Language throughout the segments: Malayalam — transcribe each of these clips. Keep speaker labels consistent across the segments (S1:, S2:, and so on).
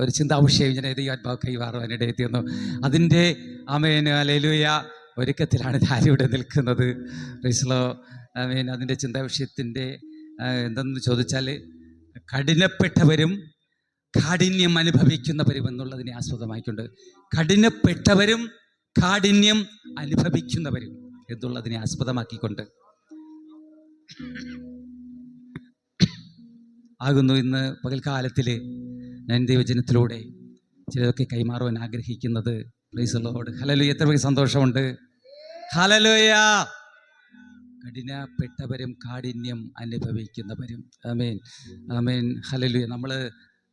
S1: ഒരു ചിന്താവിഷയം ഇങ്ങനെ ദൈവാത്മാവ് കൈമാറുവാനിടയിൽ തീർന്നു. അതിൻ്റെ ആമേൻ ഹല്ലേലൂയ ഒരുക്കത്തിലാണ് ഞാനിവിടെ നിൽക്കുന്നത്. പ്രൈസ് ആമേൻ. അതിൻ്റെ ചിന്താവിഷയത്തിൻ്റെ എന്തെന്ന് ചോദിച്ചാൽ കഠിനപ്പെട്ടവരും കാഠിന്യം അനുഭവിക്കുന്നവരും എന്നുള്ളതിനെ ആസ്പദമായിക്കൊണ്ട്, കഠിനപ്പെട്ടവരും കാഠിന്യം അനുഭവിക്കുന്നവരും എന്നുള്ളതിനെ ആസ്പദമാക്കിക്കൊണ്ട് ആകുന്നു ഇന്ന് പകൽക്കാലത്തിൽ ഞാൻ ദൈവജനത്തിലൂടെ ചിലതൊക്കെ കൈമാറുവാൻ ആഗ്രഹിക്കുന്നത്. Price the Lord. ഹല്ലേലൂയ. എത്ര പേർക്ക് സന്തോഷമുണ്ട്? ഹല്ലേലൂയ. കഠിനപ്പെട്ടവരും കാഠിന്യം അനുഭവിക്കുന്നവരും. ആമേൻ ആമേൻ ഹല്ലേലൂയ.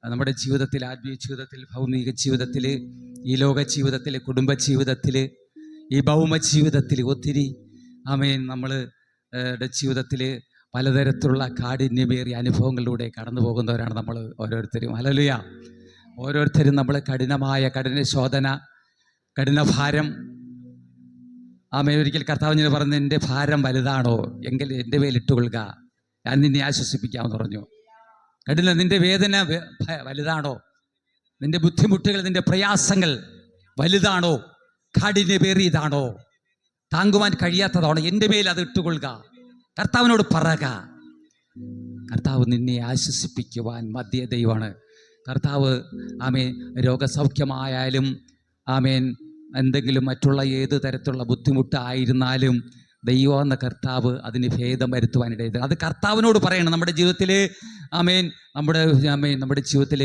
S1: നമ്മുടെ ജീവിതത്തിൽ, ആത്മീയ ജീവിതത്തിൽ, ഭൗമിക ജീവിതത്തിൽ, ഈ ലോക ജീവിതത്തിൽ, കുടുംബ ജീവിതത്തിൽ, ഈ ഭൗമ ജീവിതത്തിൽ ഒത്തിരി ആമേൻ നമ്മളുടെ ജീവിതത്തിൽ പലതരത്തിലുള്ള കാഠിന്യമേറിയ അനുഭവങ്ങളിലൂടെ കടന്നു പോകുന്നവരാണ് നമ്മൾ ഓരോരുത്തരും. ഹല്ലേലൂയ. ഓരോരുത്തരും നമ്മൾ കഠിന ശോധന, കഠിനഭാരം. ആമേൻ. ഒരിക്കൽ കർത്താവ് ഇങ്ങനെ പറഞ്ഞു, എൻ്റെ ഭാരം വലുതാണോ എങ്കിൽ എൻ്റെ മേലിട്ടുകൊള്ളുക, ഞാൻ നിന്നെ ആശ്വസിപ്പിക്കാമെന്ന് പറഞ്ഞു. നിൻ്റെ വേദന വലുതാണോ, നിൻ്റെ ബുദ്ധിമുട്ടുകൾ, നിൻ്റെ പ്രയാസങ്ങൾ വലുതാണോ, കാഠിന്യമേറിയതാണോ, താങ്ങുവാൻ കഴിയാത്തതാണോ, എൻ്റെ മേൽ അത് ഇട്ടുകൊള്ളുക, കർത്താവിനോട് പറയുക. കർത്താവ് നിന്നെ ആശ്വസിപ്പിക്കുവാൻ മധ്യ ദൈവമാണ്. കർത്താവ് ആമേൻ രോഗസൗഖ്യമായാലും ആമേൻ എന്തെങ്കിലും മറ്റുള്ള ഏത് തരത്തിലുള്ള ബുദ്ധിമുട്ടായിരുന്നാലും ദൈവം എന്ന കർത്താവ് അതിന് ഭേദം വരുത്തുവാനിടയത്. അത് കർത്താവിനോട് പറയണം. നമ്മുടെ ജീവിതത്തിൽ ആമേൻ നമ്മുടെ ജീവിതത്തിൽ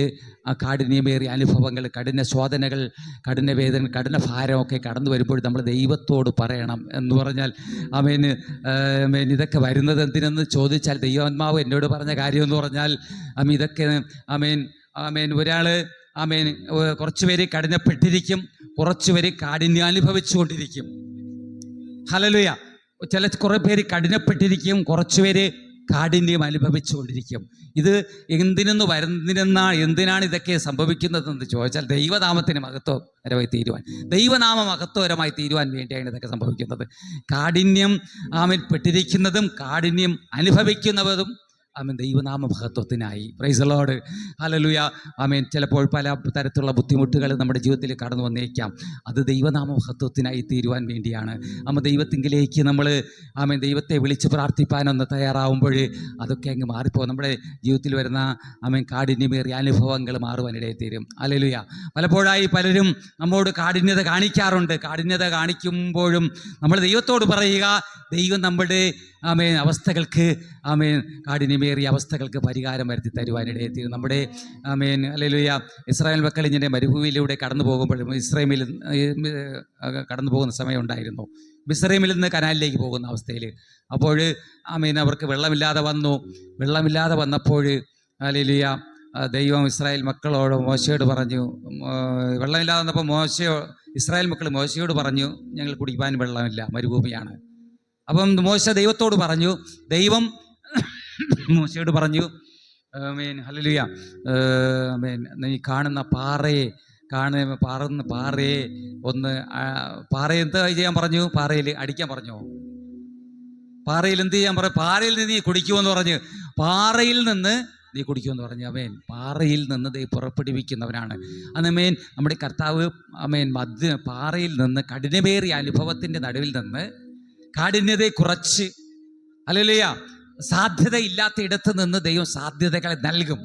S1: ആ കാഠിന്യമേറിയ അനുഭവങ്ങൾ, കഠിന ശോധനകൾ, കഠിന വേദന, കഠിന ഭാരമൊക്കെ കടന്നു വരുമ്പോൾ നമ്മൾ ദൈവത്തോട് പറയണം. എന്ന് പറഞ്ഞാൽ ആമേൻ ഇതൊക്കെ വരുന്നത് എന്തിനെന്ന് ചോദിച്ചാൽ, ദൈവാത്മാവ് എന്നോട് പറഞ്ഞ കാര്യം എന്ന് പറഞ്ഞാൽ ഇതൊക്കെ ആമേൻ ഒരാൾ ആമേൻ കുറച്ച് പേര് കഠിനപ്പെട്ടിരിക്കും, കുറച്ച് പേര് കാഠിന്യം അനുഭവിച്ചുകൊണ്ടിരിക്കും. ഹല്ലേലൂയ. കുറേ പേര് കഠിനപ്പെട്ടിരിക്കും, കുറച്ച് പേര് കാഠിന്യം അനുഭവിച്ചുകൊണ്ടിരിക്കും. ഇത് എന്തിനാണ് ഇതൊക്കെ സംഭവിക്കുന്നതെന്ന് ചോദിച്ചാൽ, ദൈവനാമത്തിന് മഹത്വകരമായി തീരുവാൻ, ദൈവനാമ മഹത്വകരമായി തീരുവാൻ വേണ്ടിയാണ് ഇതൊക്കെ സംഭവിക്കുന്നത്. കാഠിന്യം പെട്ടിരിക്കുന്നതും കാഠിന്യം അനുഭവിക്കുന്നതും ദൈവനാമ മഹത്വത്തിനായി. Praise the Lord. ഹല്ലേലൂയ. ആമേൻ. ചിലപ്പോൾ പല തരത്തിലുള്ള ബുദ്ധിമുട്ടുകൾ നമ്മുടെ ജീവിതത്തിൽ കടന്നു വന്നേക്കാം. അത് ദൈവനാമ മഹത്വത്തിനായി തീരുവാൻ വേണ്ടിയാണ്. ദൈവത്തിങ്കിലേക്ക് നമ്മൾ ദൈവത്തെ വിളിച്ച് പ്രാർത്ഥിപ്പാനൊന്ന് തയ്യാറാവുമ്പോൾ അതൊക്കെ അങ്ങ് മാറിപ്പോകും. നമ്മുടെ ജീവിതത്തിൽ വരുന്ന കാഠിന്യമേറിയ അനുഭവങ്ങൾ മാറുവാനിടയിൽ തീരും. ഹല്ലേലൂയ. പലപ്പോഴായി പലരും നമ്മോട് കാഠിന്യത കാണിക്കാറുണ്ട്. കാഠിന്യത കാണിക്കുമ്പോഴും നമ്മൾ ദൈവത്തോട് പറയുക, ദൈവം നമ്മുടെ അവസ്ഥകൾക്ക് കാഠിന്യമേറിയ അവസ്ഥകൾക്ക് പരിഹാരം വരുത്തി തരുവാനിടയിൽ തീരും. നമ്മുടെ ഹല്ലേലൂയ. ഇസ്രായേൽ മക്കൾ ഇങ്ങനെ മരുഭൂമിയിലൂടെ കടന്നു പോകുമ്പോഴും, ഇസ്രായേലിൽ കടന്നു പോകുന്ന സമയം ഉണ്ടായിരുന്നു. മിസ്രൈമിൽ നിന്ന് കനാലിലേക്ക് പോകുന്ന അവസ്ഥയിൽ. അപ്പോൾ അവർക്ക് വെള്ളമില്ലാതെ വന്നപ്പോൾ ഹല്ലേലൂയ ദൈവം ഇസ്രായേൽ മക്കളോട് മോശയോട് പറഞ്ഞു, വെള്ളമില്ലാതെ വന്നപ്പോൾ ഇസ്രായേൽ മക്കൾ മോശയോട് പറഞ്ഞു, ഞങ്ങൾ കുടിക്കാൻ വെള്ളമില്ല, മരുഭൂമിയാണ്. അപ്പം മോശ ദൈവത്തോട് പറഞ്ഞു, ദൈവം മോശയോട് പറഞ്ഞു, ഹല്ലേലൂയ, നീ കാണുന്ന പാറയെ ഒന്ന് എന്താ ചെയ്യാൻ പറഞ്ഞു? പാറയിൽ അടിക്കാൻ പറഞ്ഞു. പാറയിൽ എന്ത് ചെയ്യാൻ പറഞ്ഞു? പാറയിൽ നിന്ന് നീ കുടിക്കുമെന്ന് പറഞ്ഞു. പാറയിൽ നിന്ന് നീ കുടിക്കുമെന്ന് പറഞ്ഞു. പാറയിൽ നിന്ന് ദൈവം പുറപ്പെടുവിക്കുന്നവനാണ്. നമ്മുടെ കർത്താവ് പാറയിൽ നിന്ന്, കഠിനമേറിയ അനുഭവത്തിൻ്റെ നടുവിൽ നിന്ന് കാഠിന്യതയെ കുറച്ച്, ഹല്ലേലൂയ, സാധ്യതയില്ലാത്ത ഇടത്ത് നിന്ന് ദൈവം സാധ്യതകളെ നൽകും.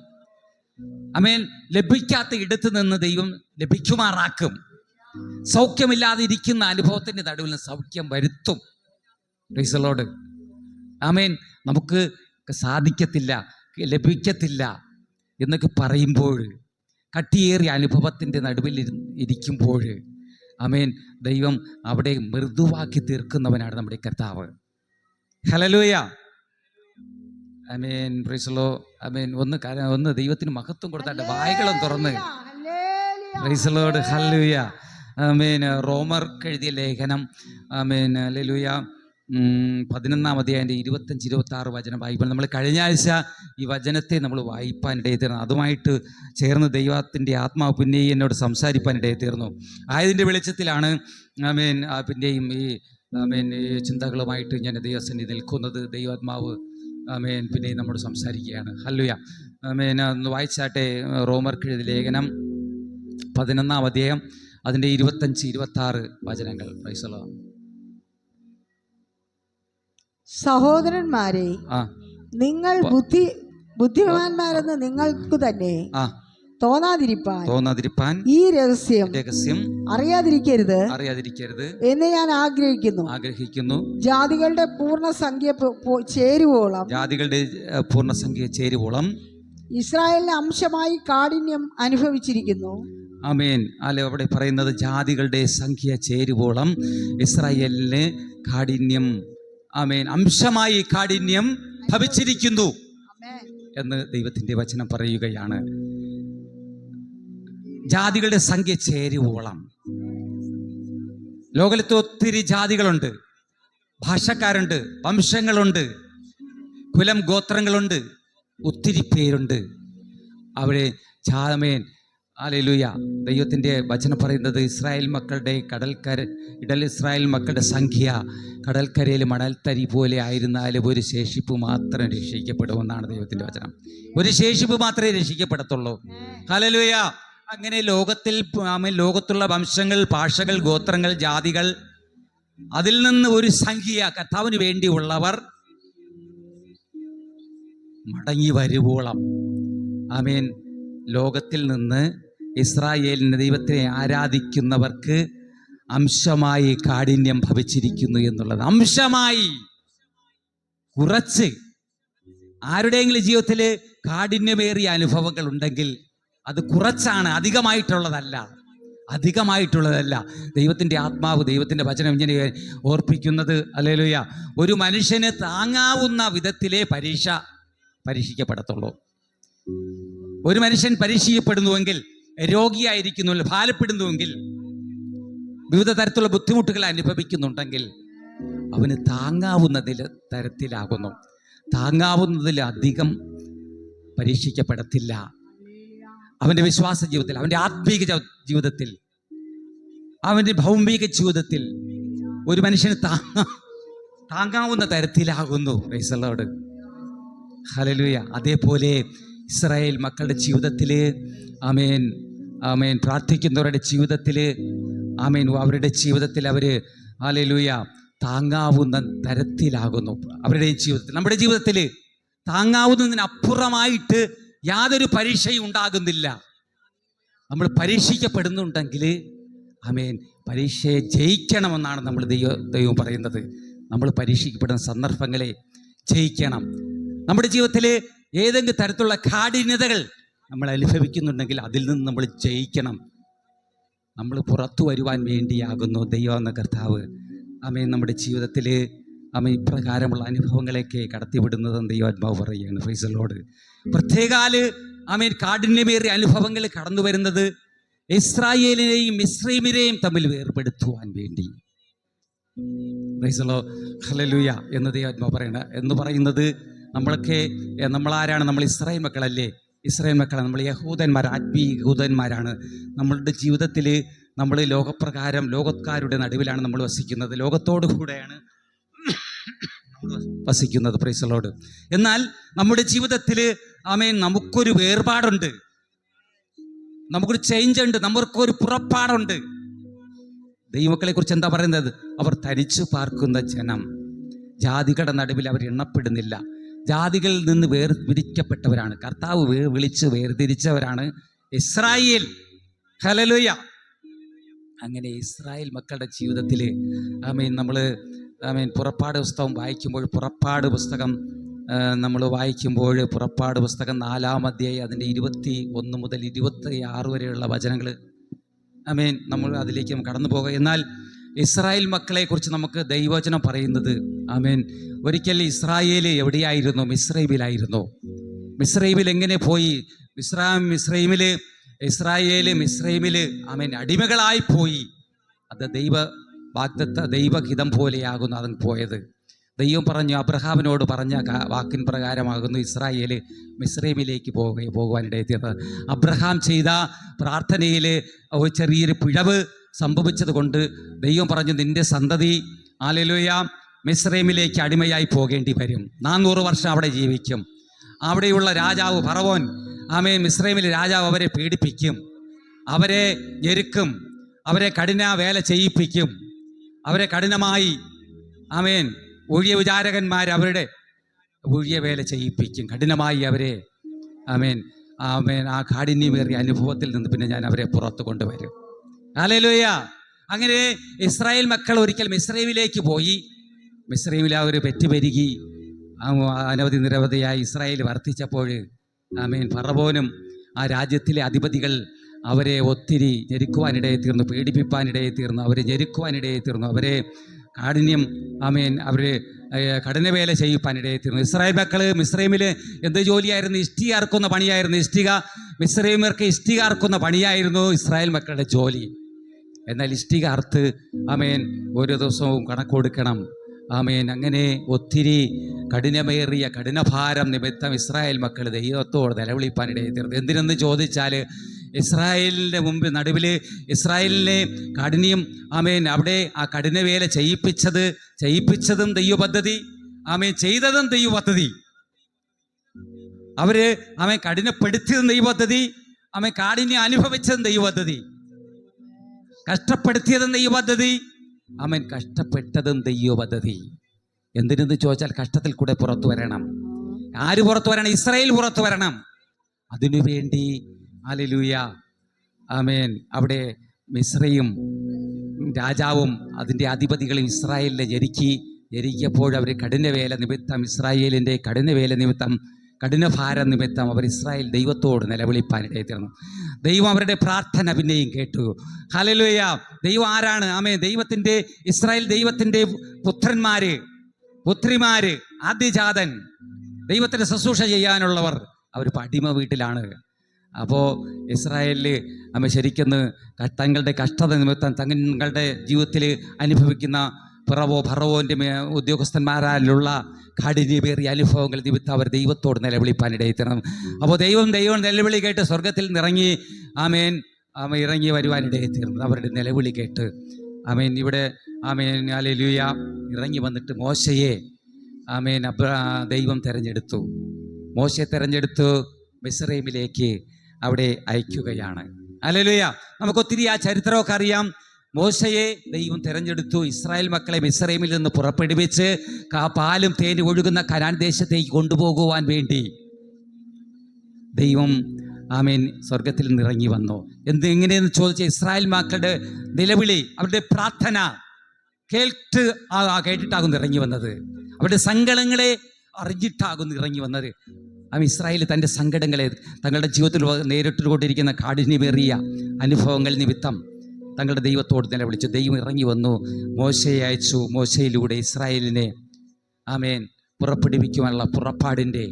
S1: ലഭിക്കാത്ത ഇടത്ത് നിന്ന് ദൈവം ലഭിക്കുമാറാക്കും. സൗഖ്യമില്ലാതെ ഇരിക്കുന്ന അനുഭവത്തിൻ്റെ നടുവിൽ സൗഖ്യം വരുത്തും. Price the Lord. നമുക്ക് സാധിക്കത്തില്ല, ലഭിക്കത്തില്ല എന്നൊക്കെ പറയുമ്പോൾ, കട്ടിയേറിയ അനുഭവത്തിൻ്റെ നടുവിൽ ഇരിക്കുമ്പോൾ ദൈവം അവിടെ മൃദുവാക്കി തീർക്കുന്നവനാണ് നമ്മുടെ കർത്താവ്. ഹല്ലേലൂയ. Price the Lord. ഒന്ന് ദൈവത്തിന് മഹത്വം കൊടുത്താട്ടെ, വായകളും തുറന്ന്. Price the Lord. ഹല്ലേലൂയ. റോമർക്ക് എഴുതിയ ലേഖനം ഹല്ലേലൂയ 11-ാം അധ്യായത്തിൻ്റെ 25-26 വചനം വായിപ്പോൾ നമ്മൾ കഴിഞ്ഞ ആഴ്ച ഈ വചനത്തെ നമ്മൾ വായിപ്പാനിടയിൽ തീർന്നു. അതുമായിട്ട് ചേർന്ന് ദൈവത്തിൻ്റെ ആത്മാവ് പിന്നെയും എന്നോട് സംസാരിപ്പാനിടയിൽ തീർന്നു. ആയതിൻ്റെ വെളിച്ചത്തിലാണ് പിന്നെയും ഈ ചിന്തകളുമായിട്ട് ഞാൻ ദൈവസന്നിധി നിൽക്കുന്നത്. ദൈവാത്മാവ് പിന്നെയും നമ്മോട് സംസാരിക്കുകയാണ്. ഹല്ലേലൂയ. ഒന്ന് വായിച്ചാട്ടെ, റോമർക്ക് എഴുതിയ ലേഖനം 11-ാം അധ്യായം അതിൻ്റെ 25-26 വചനങ്ങൾ. Price the Lord.
S2: സഹോദരന്മാരെ, നിങ്ങൾ ബുദ്ധിമാന്മാരെന്ന് നിങ്ങൾക്ക് തന്നെ തോന്നാതിരിപ്പാൻ ഈ രഹസ്യം അറിയാതിരിക്കരുത് എന്ന് ഞാൻ ആഗ്രഹിക്കുന്നു. ജാതികളുടെ പൂർണ്ണസംഖ്യ ചേരുവോളം ഇസ്രായേലിന് അംശമായി കാഠിന്യം അനുഭവിച്ചിരിക്കുന്നു.
S1: ആമേൻ. അല്ലെ, അവിടെ പറയുന്നത് ജാതികളുടെ സംഖ്യ ചേരുവോളം ഇസ്രായേലിന് കാഠിന്യം, ആമേൻ, അംശമായി കാഠിന്യം ഭവിച്ചിരിക്കുന്നു എന്ന് ദൈവത്തിന്റെ വചനം പറയുകയാണ്. ജാതികളുടെ സംഖ്യ ചേരുവോളം. ലോകത്ത് ഒത്തിരി ജാതികളുണ്ട്, ഭാഷക്കാരുണ്ട്, വംശങ്ങളുണ്ട്, കുലം ഗോത്രങ്ങളുണ്ട്, ഒത്തിരി പേരുണ്ട്. അവിടെ ആമേൻ, ഹല്ലേലൂയ. ദൈവത്തിൻ്റെ വചനം പറയുന്നത് ഇസ്രായേൽ മക്കളുടെ ഇസ്രായേൽ മക്കളുടെ സംഖ്യ കടൽക്കരയിൽ മണൽത്തരി പോലെ ആയിരുന്നാലും ഒരു ശേഷിപ്പ് മാത്രം രക്ഷിക്കപ്പെടുമെന്നാണ് ദൈവത്തിൻ്റെ വചനം. ഒരു ശേഷിപ്പ് മാത്രമേ രക്ഷിക്കപ്പെടത്തുള്ളൂ. ഹല്ലേലൂയ. അങ്ങനെ ലോകത്തുള്ള വംശങ്ങൾ, ഭാഷകൾ, ഗോത്രങ്ങൾ, ജാതികൾ, അതിൽ നിന്ന് ഒരു സംഖ്യ കർത്താവിന് വേണ്ടിയുള്ളവർ മടങ്ങി വരുവോളം, ആമേൻ, ലോകത്തിൽ നിന്ന് ഇസ്രായേലിൻ്റെ ദൈവത്തെ ആരാധിക്കുന്നവർക്ക് അംശമായി കാഠിന്യം ഭവിച്ചിരിക്കുന്നു എന്നുള്ളത്. അംശമായി, കുറച്ച്. ആരുടെയെങ്കിലും ജീവിതത്തിൽ കാഠിന്യമേറിയ അനുഭവങ്ങൾ ഉണ്ടെങ്കിൽ അത് കുറച്ചാണ്, അധികമായിട്ടുള്ളതല്ല. ദൈവത്തിൻ്റെ ആത്മാവ്, ദൈവത്തിൻ്റെ വചനം ഇങ്ങനെ ഓർപ്പിക്കുന്നത്, ഹല്ലേലൂയ, ഒരു മനുഷ്യന് താങ്ങാവുന്ന വിധത്തിലേ പരീക്ഷിക്കപ്പെടത്തുള്ളൂ. ഒരു മനുഷ്യൻ പരീക്ഷിക്കപ്പെടുന്നുവെങ്കിൽ, രോഗിയായിരിക്കുന്നുവെങ്കിൽ, ഭാരപ്പെടുന്നുവെങ്കിൽ, വിവിധ തരത്തിലുള്ള ബുദ്ധിമുട്ടുകൾ അനുഭവിക്കുന്നുണ്ടെങ്കിൽ അവന് തരത്തിലാകുന്നു. താങ്ങാവുന്നതിലധികം പരീക്ഷിക്കപ്പെടത്തില്ല. അവൻ്റെ വിശ്വാസ ജീവിതത്തിൽ, അവൻ്റെ ആത്മീക ജീവിതത്തിൽ, അവൻ്റെ ഭൗമിക ജീവിതത്തിൽ ഒരു മനുഷ്യന് താങ്ങാവുന്ന തരത്തിലാകുന്നു. Praise the Lord. ഹല്ലേലൂയ. അതേപോലെ ഇസ്രായേൽ മക്കളുടെ ജീവിതത്തിൽ, ആമേൻ, ആമേൻ, പ്രാർത്ഥിക്കുന്നവരുടെ ജീവിതത്തിൽ, ആമേൻ, അവരുടെ ജീവിതത്തിൽ അവർ, ഹല്ലേലൂയ, താങ്ങാവുന്ന തരത്തിലാകുന്നു. അവരുടെ ജീവിതത്തിൽ, നമ്മുടെ ജീവിതത്തിൽ താങ്ങാവുന്നതിനപ്പുറമായിട്ട് യാതൊരു പരീക്ഷയും ഉണ്ടാകുന്നില്ല. നമ്മൾ പരീക്ഷിക്കപ്പെടുന്നുണ്ടെങ്കിൽ, ആമേൻ, പരീക്ഷയെ ജയിക്കണമെന്നാണ് നമ്മൾ ദൈവം പറയുന്നത്. നമ്മൾ പരീക്ഷിക്കപ്പെടുന്ന സന്ദർഭങ്ങളെ ജയിക്കണം. നമ്മുടെ ജീവിതത്തിൽ ഏതെങ്കിലും തരത്തിലുള്ള കാഠിന്യതകൾ നമ്മൾ അനുഭവിക്കുന്നുണ്ടെങ്കിൽ അതിൽ നിന്ന് നമ്മൾ ജയിക്കണം. നമ്മൾ പുറത്തു വരുവാൻ വേണ്ടിയാകുന്നു ദൈവം എന്ന കർത്താവ്, ആമേൻ, നമ്മുടെ ജീവിതത്തിൽ, ആമേൻ, ഇപ്രകാരമുള്ള അനുഭവങ്ങളെയൊക്കെ കടത്തിവിടുന്നതെന്ന് ദൈവാത്മാവ് പറയുകയാണ്. Praise the Lord. പ്രത്യേകാല്, ആമേൻ, കാഠിന്യമേറിയ അനുഭവങ്ങൾ കടന്നു വരുന്നത് ഇസ്രായേലിനെയും മിസ്രൈമിനെയും തമ്മിൽ വേർപെടുത്തുവാൻ വേണ്ടി. Praise the Lord. ഹല്ലേലൂയ. എന്ന് ദൈവാത്മാവ് എന്ന് പറയുന്നത് നമ്മളാരാണ്? നമ്മൾ ഇസ്രായേൽ മക്കളല്ലേ? ഇസ്രായേൽ മക്കളാണ്. നമ്മൾ യഹൂദന്മാർ, ആത്മീയ യഹൂദന്മാരാണ്. നമ്മളുടെ ജീവിതത്തിൽ നമ്മൾ ലോകപ്രകാരം ലോകക്കാരുടെ നടുവിലാണ് നമ്മൾ വസിക്കുന്നത്, ലോകത്തോടു കൂടെയാണ് വസിക്കുന്നത്. Price the Lord. എന്നാൽ നമ്മുടെ ജീവിതത്തിൽ, ആമേൻ, നമുക്കൊരു വേർപാടുണ്ട്, നമുക്കൊരു ചേഞ്ച് ഉണ്ട്, നമുക്കൊരു പുറപ്പാടുണ്ട്. ദൈവമക്കളെ കുറിച്ച് എന്താ പറയുന്നത്? അവർ തരിച്ചു പാർക്കുന്ന ജനം, ജാതികളുടെ നടുവിൽ അവർ എണ്ണപ്പെടുന്നില്ല. ജാതികളിൽ നിന്ന് വേർതിരിക്കപ്പെട്ടവരാണ്. കർത്താവ് വിളിച്ച് വേർതിരിച്ചവരാണ് ഇസ്രായേൽ. ഹല്ലേലൂയ. അങ്ങനെ ഇസ്രായേൽ മക്കളുടെ ജീവിതത്തിൽ, ആമേൻ, പുറപ്പാട് പുസ്തകം വായിക്കുമ്പോൾ, പുറപ്പാട് പുസ്തകം നാലാം അധ്യായം അതിൻ്റെ 21 മുതൽ 26 വരെയുള്ള വചനങ്ങൾ, ആമേൻ, നമ്മൾ അതിലേക്ക് കടന്നു പോകുക. എന്നാൽ ഇസ്രായേൽ മക്കളെ കുറിച്ച് നമുക്ക് ദൈവവചനം പറയുന്നത്, ആമേൻ, ഒരിക്കൽ ഇസ്രായേൽ എവിടെയായിരുന്നു? മിസ്രൈമിലായിരുന്നു. മിസ്രൈമിൽ എങ്ങനെ പോയി? മിസ്രൈമിൽ ആമേൻ, അടിമകളായി പോയി. അത് ദൈവഹിതം പോലെയാകുന്നു അതങ്ങ് പോയത്. ദൈവം പറഞ്ഞു, അബ്രഹാമിനോട് പറഞ്ഞ വാക്കിൻ പ്രകാരമാകുന്നു ഇസ്രായേൽ മിസ്രൈമിലേക്ക് പോകുവാനിടയെത്തിയത്. അബ്രഹാം ചെയ്ത പ്രാർത്ഥനയിൽ ഒരു ചെറിയൊരു പിഴവ് സംഭവിച്ചത് കൊണ്ട് ദൈവം പറഞ്ഞു, നിന്റെ സന്തതി, ഹല്ലേലൂയ, മിസ്രൈമിലേക്ക് അടിമയായി പോകേണ്ടി വരും. 400 വർഷം അവിടെ ജീവിക്കും. അവിടെയുള്ള രാജാവ് ഫറവോൻ, ആമേൻ, മിസ്രൈമിലെ രാജാവ് അവരെ പീഡിപ്പിക്കും. അവരെ ഞെരുക്കും, അവരെ കഠിന വേല ചെയ്യിപ്പിക്കും, അവരെ കഠിനമായി ആമേൻ ഊഴിയ വിചാരകന്മാർ അവരുടെ ഊഴിയ വേല ചെയ്യിപ്പിക്കും, കഠിനമായി അവരെ ആമേൻ ആമേൻ ആ കാഠിന്യമേറിയ അനുഭവത്തിൽ നിന്ന് പിന്നെ ഞാൻ അവരെ പുറത്തു കൊണ്ടുവരും. ഹല്ലേലൂയ. അങ്ങനെ ഇസ്രായേൽ മക്കൾ ഒരിക്കൽ മിസ്രൈമിലേക്ക് പോയി. മിസ്രൈമിൽ അവർ പെറ്റുപെരുകി അനവധി നിരവധിയായി ഇസ്രായേൽ വർദ്ധിച്ചപ്പോൾ ആമേൻ ഫറവോനും ആ രാജ്യത്തിലെ അധിപതികൾ അവരെ ഒത്തിരി ഞെരുക്കുവാനിടയെ തീർന്നു, പീഡിപ്പിക്കാനിടയെ തീർന്നു, അവരെ ഞെരുക്കുവാനിടയെ തീർന്നു, അവരെ കാഠിന്യം ആമേൻ അവർ കഠിനവേല ചെയ്യിപ്പാനിടയെ തീർന്നു. ഇസ്രായേൽ മക്കൾ മിസ്രൈമിൽ എന്ത് ജോലിയായിരുന്നു? ഇഷ്ടിക അറുക്കുന്ന പണിയായിരുന്നു. മിസ്രൈമ്യർക്ക് ഇഷ്ടിക അറുക്കുന്ന പണിയായിരുന്നു ഇസ്രായേൽ മക്കളുടെ ജോലി. എന്നാൽ ഇഷ്ടിക അറുത്ത് ആമേൻ ഓരോ ദിവസവും കണക്ക് കൊടുക്കണം. ആമേൻ അങ്ങനെ ഒത്തിരി കഠിനമേറിയ കഠിനഭാരം നിമിത്തം ഇസ്രായേൽ മക്കൾ ദൈവത്തോട് നിലവിളിപ്പാനിടയെ തീർന്നു. എന്തിനെന്ന് ചോദിച്ചാൽ ഇസ്രായേലിൻ്റെ മുമ്പിൽ നടുവിൽ ഇസ്രായേലിനെ കാഠിന്യം ആമേൻ അവിടെ ആ കഠിനവേല ചെയ്യിപ്പിച്ചതും ദൈവ പദ്ധതി, ആമേൻ ചെയ്തതും ദൈവ പദ്ധതി. അവര് ആമേൻ കഠിനപ്പെടുത്തിയതും ദൈവ പദ്ധതി, ആമേൻ കാഠിന്യം അനുഭവിച്ചതും ദൈവ പദ്ധതി, കഷ്ടപ്പെടുത്തിയതും ദൈവ പദ്ധതി, ആമേൻ കഷ്ടപ്പെട്ടതും ദൈവ പദ്ധതി. എന്തിനെന്ന് ചോദിച്ചാൽ കഷ്ടത്തിൽ കൂടെ പുറത്തു വരണം. ആര് പുറത്തു വരണം? ഇസ്രായേൽ പുറത്തു വരണം. അതിനുവേണ്ടി ഹല്ലേലൂയ ആമേൻ അവിടെ മിസ്രയും രാജാവും അതിൻ്റെ അധിപതികളും ഇസ്രായേലിനെ ഞെരുക്കിയപ്പോൾ അവർ കഠിനവേല നിമിത്തം ഇസ്രായേലിൻ്റെ കഠിനവേല നിമിത്തം കഠിനഭാരം നിമിത്തം അവർ ഇസ്രായേൽ ദൈവത്തോട് നിലവിളിപ്പാനിടയെ തീർന്നു. ദൈവം അവരുടെ പ്രാർത്ഥന പിന്നെയും കേട്ടു. ഹല്ലേലൂയ. ദൈവം ആരാണ്? ആമേൻ ദൈവത്തിൻ്റെ ഇസ്രായേൽ ദൈവത്തിൻ്റെ പുത്രിമാര് ആദ്യജാതൻ ദൈവത്തിൻ്റെ ശുശ്രൂഷ ചെയ്യാനുള്ളവർ അവർ അടിമ വീട്ടിലാണ്. അപ്പോൾ ഇസ്രായേലിൽ അമ്മ ശരിക്കും തങ്ങളുടെ കഷ്ടത നിമിത്തം തങ്ങളുടെ ജീവിതത്തിൽ അനുഭവിക്കുന്ന ഫറവോൻ്റെ ഉദ്യോഗസ്ഥന്മാരാലുള്ള കാഠിന്യമേറിയ അനുഭവങ്ങൾ നിമിത്തം അവർ ദൈവത്തോട് നിലവിളിപ്പാനിടയിൽ തീർന്നു. അപ്പോൾ ദൈവം നിലവിളി കേട്ട് സ്വർഗത്തിൽ നിന്നിറങ്ങി ആമേൻ ഇറങ്ങി വരുവാനിടയിൽ തീർന്നു. അവരുടെ നിലവിളി കേട്ട് ആമേൻ ഇവിടെ ആമേൻ ഹല്ലേലൂയ ഇറങ്ങി വന്നിട്ട് മോശയെ ആമേൻ ദൈവം തിരഞ്ഞെടുത്തു. മോശയെ തിരഞ്ഞെടുത്തു മിസ്രൈമിലേക്ക് അവിടെ അയക്കുകയാണ്. ഹല്ലേലൂയ. നമുക്കൊത്തിരി ആ ചരിത്രമൊക്കെ അറിയാം. മോശയെ ദൈവം തിരഞ്ഞെടുത്തു. ഇസ്രായേൽ മക്കളെ മിസ്രൈമിൽ നിന്ന് പുറപ്പെടുവിച്ച് പാലും തേനും ഒഴുകുന്ന കനാൻ ദേശത്തേക്ക് കൊണ്ടുപോകുവാൻ വേണ്ടി ദൈവം ആമേൻ സ്വർഗത്തിൽ നിന്നിറങ്ങി വന്നു. എങ്ങനെയെന്ന് ചോദിച്ചാൽ ഇസ്രായേൽ മക്കളുടെ നിലവിളി, അവരുടെ പ്രാർത്ഥന കേട്ടിട്ടാകുന്നു ഇറങ്ങി വന്നത്. അവരുടെ സങ്കടങ്ങളെ അറിഞ്ഞിട്ടാകുന്നു ഇറങ്ങി വന്നത്. ഇസ്രായേൽ തൻ്റെ സങ്കടങ്ങളെ തങ്ങളുടെ ജീവിതത്തിൽ നേരിട്ടുകൊണ്ടിരിക്കുന്ന കാഠിന്യമേറിയ അനുഭവങ്ങൾ നിമിത്തം തങ്ങളുടെ ദൈവത്തോട് നിലവിളിച്ചു. ദൈവം ഇറങ്ങി വന്നു, മോശയെ അയച്ചു. മോശയിലൂടെ ഇസ്രായേലിനെ ആമേൻ പുറപ്പെടുവിക്കുവാനുള്ള പുറപ്പാടിൻ്റെ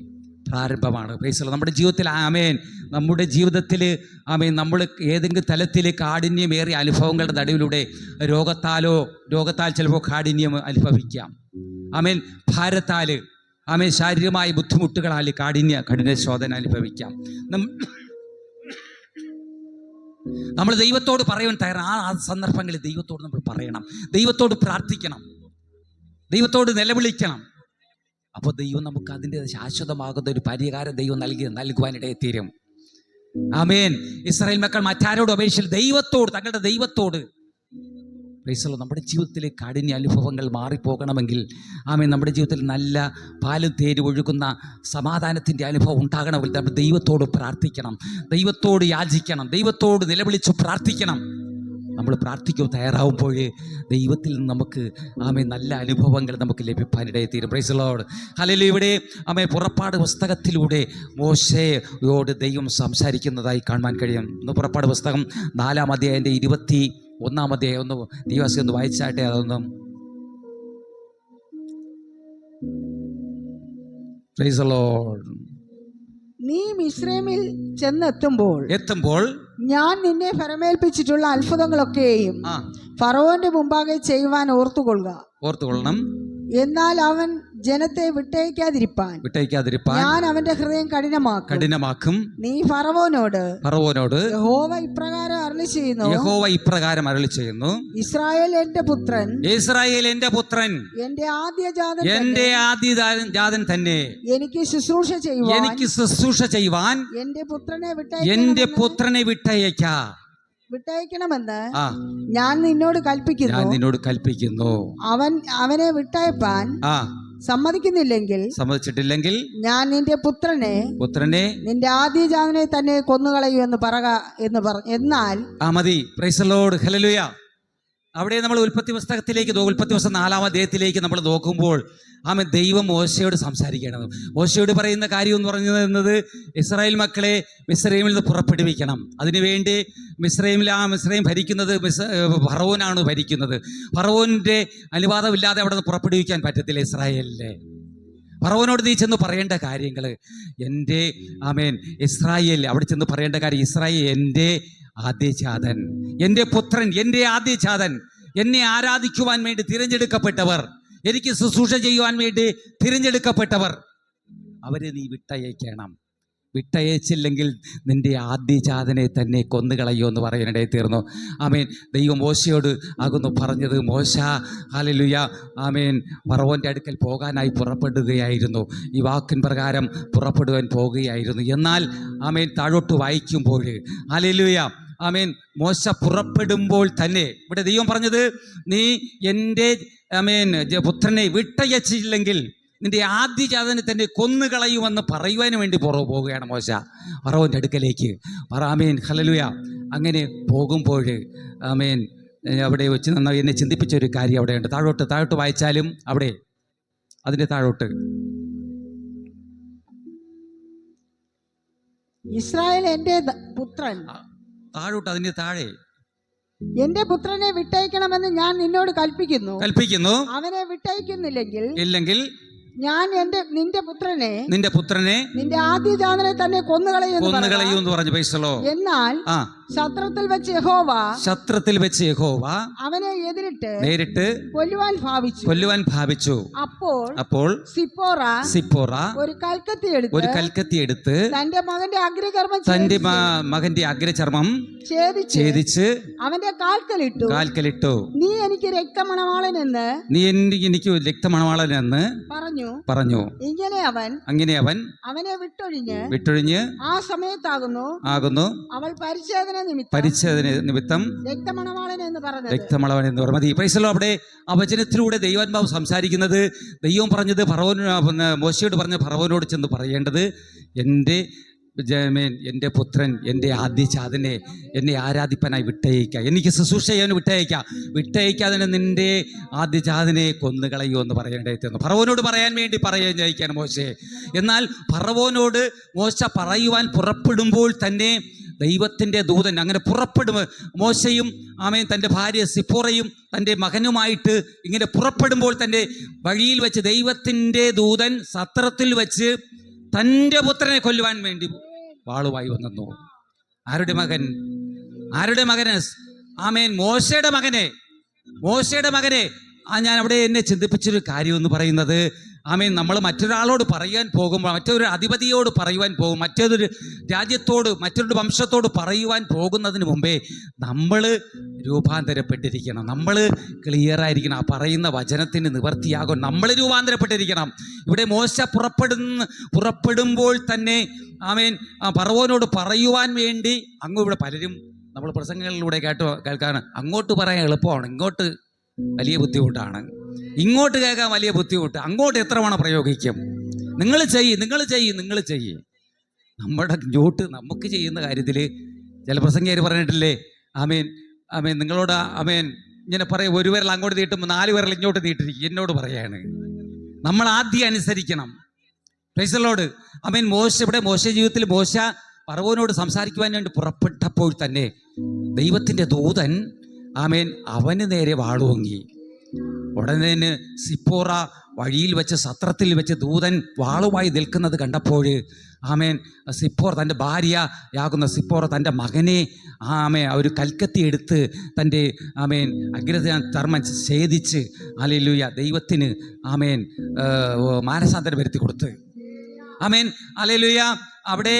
S1: പ്രാരംഭമാണ്. പ്രൈസ് നമ്മുടെ ജീവിതത്തിൽ ആമേൻ നമ്മുടെ ജീവിതത്തിൽ ആമേൻ നമ്മൾ ഏതെങ്കിലും തലത്തിൽ കാഠിന്യമേറിയ അനുഭവങ്ങളുടെ നടുവിലൂടെ രോഗത്താൽ ചിലപ്പോൾ കാഠിന്യം അനുഭവിക്കാം. ആമേൻ ഭാരത്താൽ ആമേൻ ശാരീരികമായ ബുദ്ധിമുട്ടുകളാൽ കഠിന ശോധന അനുഭവിക്കാം. നമ്മൾ ദൈവത്തോട് പറയാൻ തയ്യാറാണ്. ആ സന്ദർഭങ്ങളിൽ ദൈവത്തോട് നമ്മൾ പറയണം, ദൈവത്തോട് പ്രാർത്ഥിക്കണം, ദൈവത്തോട് നിലവിളിക്കണം. അപ്പോൾ ദൈവം നമുക്ക് അതിൻ്റെ ശാശ്വതമാകുന്ന ഒരു പരിഹാരം ദൈവം നൽകുവാനിടയെ തീരും. ആമേൻ. ഇസ്രായേൽ മക്കൾ മറ്റാരോട് അപേക്ഷിച്ച് തങ്ങളുടെ ദൈവത്തോട് നമ്മുടെ ജീവിതത്തിലെ കാഠിന്യ അനുഭവങ്ങൾ മാറിപ്പോകണമെങ്കിൽ ആമേൻ നമ്മുടെ ജീവിതത്തിൽ നല്ല പാലും തേനും ഒഴുകുന്ന സമാധാനത്തിൻ്റെ അനുഭവം ഉണ്ടാകണമെങ്കിൽ നമ്മൾ ദൈവത്തോട് പ്രാർത്ഥിക്കണം, ദൈവത്തോട് യാചിക്കണം, ദൈവത്തോട് നിലവിളിച്ച് പ്രാർത്ഥിക്കണം. നമ്മൾ പ്രാർത്ഥിക്കാൻ തയ്യാറാവുമ്പോൾ ദൈവത്തിൽ നിന്ന് നമുക്ക് ആമേൻ നല്ല അനുഭവങ്ങൾ നമുക്ക് ലഭിക്കാനിടയിൽ തീരും. Price the Lord. ഹല്ലേലൂയ. ഇവിടെ ആമേൻ പുറപ്പാട് പുസ്തകത്തിലൂടെ മോശയോട് ദൈവം സംസാരിക്കുന്നതായി കാണാൻ കഴിയും. പുറപ്പാട് പുസ്തകം 4-ാം അധ്യായത്തിൻ്റെ 21-ാം അധ്യായം ദിവസം ഒന്ന് വായിച്ചാട്ടെ. അതൊന്നും പ്രൈസ് ദി ലോർഡ്.
S2: നീ മിസ്രൈമിൽ ചെന്നെത്തുമ്പോൾ ഞാൻ നിന്നെ ഫരമേൽപ്പിച്ചിട്ടുള്ള അത്ഭുതങ്ങളൊക്കെയും ഫറവോന്റെ മുമ്പാകെ ചെയ്യുവാൻ ഓർത്തുകൊള്ളണം. എന്നാൽ അവൻ ജനത്തെ വിട്ടയക്കാതിരിപ്പാൻ ഞാൻ അവന്റെ ഹൃദയം കഠിനമാക്കും. നീ ഫറവോനോട് യഹോവ ഇപ്രകാരം അരുളി ചെയ്യുന്നു, ഇസ്രായേൽ എന്റെ പുത്രൻ, എന്റെ ആദ്യജാതൻ തന്നെ. എനിക്ക് ശുശ്രൂഷ ചെയ്യുവാൻ എന്റെ പുത്രനെ വിട്ടയക്കാം. വിട്ടയക്കണമെന്ന്
S1: ആ
S2: ഞാൻ നിന്നോട്
S1: ഞാൻ
S2: കൽപ്പിക്കുന്നു.
S1: നിന്നോട് കൽപ്പിക്കുന്നു.
S2: അവനെ വിട്ടയപ്പാൻ
S1: ആ
S2: സമ്മതിക്കുന്നില്ലെങ്കിൽ
S1: സമ്മതിച്ചിട്ടില്ലെങ്കിൽ
S2: ഞാൻ നിന്റെ പുത്രനെ നിന്റെ ആദ്യജാതനെ തന്നെ കൊന്നുകളയൂ എന്ന് പറക എന്നാൽ
S1: മതി. Price the Lord. ഹല്ലേലൂയ. അവിടെ നമ്മൾ ഉൽപ്പത്തി പുസ്തകത്തിലേക്ക് ഉൽപ്പത്തി പുസ്തകം 4-ാം അധ്യായത്തിലേക്ക് നമ്മൾ നോക്കുമ്പോൾ ദൈവം മോശയോട് സംസാരിക്കണം. മോശയോട് പറയുന്ന കാര്യം എന്ന് പറയുന്നത് ഇസ്രായേൽ മക്കളെ മിസ്രൈമിൽ നിന്ന് പുറപ്പെടുവിക്കണം. അതിനുവേണ്ടി മിസ്രൈം ഭരിക്കുന്നത് ഫറവോനാണ് ഭരിക്കുന്നത്. ഫറവോന്റെ അനുവാദമില്ലാതെ അവിടെ നിന്ന് പുറപ്പെടുവിക്കാൻ പറ്റത്തില്ല ഇസ്രായേലിനെ. ഫറവോനോട് നീ ചെന്ന് പറയേണ്ട കാര്യങ്ങൾ എൻ്റെ ഇസ്രായേൽ അവിടെ ചെന്ന് പറയേണ്ട കാര്യം, ഇസ്രായേൽ എൻ്റെ ആദ്യജാതൻ, എൻ്റെ പുത്രൻ, എൻ്റെ ആദ്യജാതൻ, എന്നെ ആരാധിക്കുവാൻ വേണ്ടി തിരഞ്ഞെടുക്കപ്പെട്ടവർ, എനിക്ക് ശുശ്രൂഷ ചെയ്യുവാൻ വേണ്ടി തിരഞ്ഞെടുക്കപ്പെട്ടവർ, അവരെ നീ വിട്ടയക്കണം. വിട്ടയച്ചില്ലെങ്കിൽ നിന്റെ ആദ്യജാതനെ തന്നെ കൊന്നുകളയോ എന്ന് പറയാനിടയിൽ തീർന്നു. ദൈവം മോശയോട് ആകുന്നു പറഞ്ഞത്. മോശ ഹല്ലേലൂയ ഫറവോന്റെ അടുക്കൽ പോകാനായി പുറപ്പെടുകയായിരുന്നു. ഈ വാക്കിൻ പ്രകാരം പുറപ്പെടുവാൻ പോകുകയായിരുന്നു. എന്നാൽ താഴോട്ട് വായിക്കുമ്പോൾ ഹല്ലേലൂയ മോശ പുറപ്പെടുമ്പോൾ തന്നെ ഇവിടെ ദൈവം പറഞ്ഞത്, നീ എൻ്റെ പുത്രനെ വിട്ടയച്ചില്ലെങ്കിൽ നിന്റെ ആദ്യജാതനെ തന്നെ കൊന്നുകളയുമെന്ന് പറയുവാൻ വേണ്ടി പോവുകയാണ് മോശ ഫറവോന്റെ അടുക്കലേക്ക്. ഹല്ലേലൂയ. അങ്ങനെ പോകുമ്പോൾ അവിടെ വെച്ച് നന്നായി എന്നെ ചിന്തിപ്പിച്ച ഒരു കാര്യം അവിടെയുണ്ട്. താഴോട്ട് വായിച്ചാലും അവിടെ അതിൻ്റെ താഴോട്ട്
S2: ഇസ്രായേൽ എൻ്റെ പുത്രൻ,
S1: താഴോട്ട് അതിന്റെ താഴെ
S2: എന്റെ പുത്രനെ വിട്ടയക്കണമെന്ന് ഞാൻ നിന്നോട് കൽപ്പിക്കുന്നു. അവനെ വിട്ടയക്കുന്നില്ലെങ്കിൽ ഞാൻ നിന്റെ പുത്രനെ നിന്റെ ആദ്യജാതനെ തന്നെ കൊന്നുകളയുമെന്ന് പറഞ്ഞു. എന്നാൽ ശത്രത്തിൽ വെച്ച് യഹോവ അവനെ നേരിട്ട് കൊല്ലുവാൻ ഭാവിച്ചു. അപ്പോൾ സിപ്പോറ ഒരു കൽക്കത്തി എടുത്ത് തന്റെ മകന്റെ അഗ്രചർമ്മം ഛേദിച്ച് അവന്റെ കാൽക്കലിട്ടു. നീ എനിക്ക് രക്തമണവാളനെന്ന് പറഞ്ഞു. അങ്ങനെ അവൻ അവനെ വിട്ടൊഴിഞ്ഞ് ആ സമയത്താകുന്നു അവൾ പരിച്ഛേദന നിമിത്തം രക്തമണവാളൻ എന്ന് പറഞ്ഞു. അവിടെ ആ വചനത്തിലൂടെ ദൈവാത്മാവ് സംസാരിക്കുന്നത്, ദൈവം പറഞ്ഞത് മോശയോട് പറഞ്ഞ ഫറവോനോട് ചെന്ന് പറയേണ്ടത്, എൻ്റെ പുത്രൻ, എൻ്റെ ആദ്യജാതനെ എന്നെ ആരാധിപ്പാനായി വിട്ടയക്കുക, എനിക്ക് ശുശ്രൂഷ ചെയ്യാൻ വിട്ടയക്കാതെ നിൻ്റെ ആദ്യജാതനെ കൊന്നുകളയോ എന്ന് പറയേണ്ടതെന്ന് ഫറവോനോട് പറയാൻ വേണ്ടി ജയിക്കാൻ മോശയെ. എന്നാൽ ഫറവോനോട് മോശ പറയുവാൻ പുറപ്പെടുമ്പോൾ തന്നെ ദൈവത്തിൻ്റെ ദൂതൻ അങ്ങനെ മോശയും തൻ്റെ ഭാര്യ സിപ്പോറയും തൻ്റെ മകനുമായിട്ട് ഇങ്ങനെ പുറപ്പെടുമ്പോൾ തന്നെ വഴിയിൽ വെച്ച് ദൈവത്തിൻ്റെ ദൂതൻ സത്രത്തിൽ വെച്ച് തൻ്റെ പുത്രനെ കൊല്ലുവാൻ വേണ്ടി വാളുമായി വന്നു. ആരുടെ മകന്? മോശയുടെ മകനെ. ഞാൻ അവിടെ എന്നെ ചിന്തിപ്പിച്ചൊരു കാര്യം എന്ന് പറയുന്നത്, നമ്മൾ മറ്റൊരാളോട് പറയാൻ പോകുമ്പോൾ, മറ്റൊരു അധിപതിയോട് പറയുവാൻ പോകും, മറ്റൊരു രാജ്യത്തോട്, മറ്റൊരു വംശത്തോട് പറയുവാൻ പോകുന്നതിന് മുമ്പേ നമ്മൾ രൂപാന്തരപ്പെട്ടിരിക്കണം. നമ്മൾ ക്ലിയറായിരിക്കണം. ആ പറയുന്ന വചനത്തിന് നിവർത്തിയാകും നമ്മൾ രൂപാന്തരപ്പെട്ടിരിക്കണം. ഇവിടെ മോശ പുറപ്പെടുമ്പോൾ തന്നെ ഫറവോനോട് പറയുവാൻ വേണ്ടി ഇവിടെ പലരും നമ്മൾ പ്രസംഗങ്ങളിലൂടെ കേൾക്കാൻ, അങ്ങോട്ട് പറയാൻ എളുപ്പമാണ്, ഇങ്ങോട്ട് വലിയ ബുദ്ധിമുട്ടാണ്, ഇങ്ങോട്ട് കേൾക്കാൻ വലിയ ബുദ്ധിമുട്ട്, അങ്ങോട്ട് എത്ര തവണ പ്രയോഗിക്കും. നിങ്ങൾ ചെയ്യ്. നമ്മുടെ ജോട്ട് നമുക്ക് ചെയ്യുന്ന കാര്യത്തിൽ ചില പ്രസംഗികർ പറഞ്ഞിട്ടില്ലേ, നിങ്ങളോട് ഇങ്ങനെ പറയും, ഒരു വിരൽ അങ്ങോട്ട് നീട്ടുമ്പോൾ 4 വിരൽ ഇങ്ങോട്ട് നീട്ടിരിക്കും. എന്നോട് പറയാണ്, നമ്മൾ ആദ്യം അനുസരിക്കണം. Price the Lord. മോശ ജീവിതത്തിൽ മോശ ഫറവോനോട് സംസാരിക്കുവാൻ വേണ്ടി പുറപ്പെട്ടപ്പോൾ തന്നെ ദൈവത്തിൻ്റെ ദൂതൻ അവന് നേരെ വാളുവങ്ങി. ഉടനെ സിപ്പോറ വഴിയിൽ വെച്ച് സത്രത്തിൽ വെച്ച് ദൂതൻ വാളുമായി നിൽക്കുന്നത് കണ്ടപ്പോൾ സിപ്പോറ, തൻ്റെ ഭാര്യയാകുന്ന സിപ്പോറ തൻ്റെ മകനെ ഒരു കൽക്കത്തി എടുത്ത് തൻ്റെ അഗ്രചർമ്മം ഛേദിച്ച് ഹല്ലേലൂയ ദൈവത്തിന് മാനസാന്തരം വരുത്തി കൊടുത്ത്. ഹല്ലേലൂയ. അവിടെ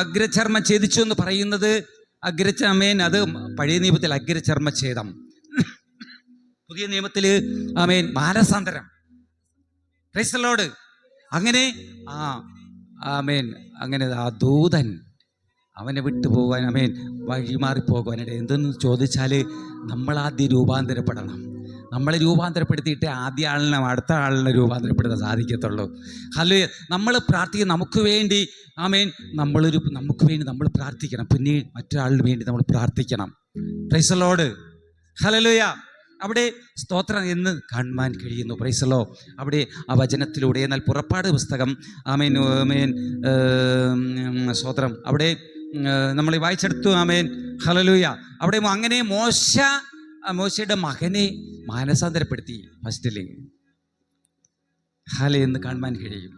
S2: അഗ്രചർമ്മം ഛേദിച്ചു എന്ന് പറയുന്നത് അത് പഴയ നിയമത്തിൽ അഗ്രചർമ്മഛേദം, പുതിയ നിയമത്തിൽ മാനസാന്തരം. Price the Lord. അങ്ങനെ അങ്ങനെ ആ ദൂതൻ അവനെ വിട്ടുപോകാൻ വഴിമാറിപ്പോകാനിട. എന്തെന്ന് ചോദിച്ചാൽ നമ്മളാദ്യം രൂപാന്തരപ്പെടണം. നമ്മളെ രൂപാന്തരപ്പെടുത്തിയിട്ട് ആദ്യ ആളിനെ അടുത്ത ആളിനെ രൂപാന്തരപ്പെടുത്താൻ സാധിക്കത്തുള്ളൂ. ഹല്ലേലൂയ. നമ്മൾ പ്രാർത്ഥിക്കും നമുക്ക് വേണ്ടി. നമുക്ക് വേണ്ടി നമ്മൾ പ്രാർത്ഥിക്കണം. പിന്നെ മറ്റൊരാളിന് വേണ്ടി നമ്മൾ പ്രാർത്ഥിക്കണം. Price the Lord. ഹല്ലേലൂയ. അവിടെ സ്തോത്രം എന്ന് കാണുവാൻ കഴിയുന്നു. Price the Lord. അവിടെ ആ വചനത്തിലൂടെ. എന്നാൽ പുറപ്പാട് പുസ്തകം സ്തോത്രം അവിടെ നമ്മൾ വായിച്ചെടുത്തു. ഹല്ലേലൂയ. അവിടെ അങ്ങനെ മോശയുടെ മകനെ മാനസാന്തരപ്പെടുത്തി. ഫസ്റ്റില് എന്ന് കാണുവാൻ കഴിയും.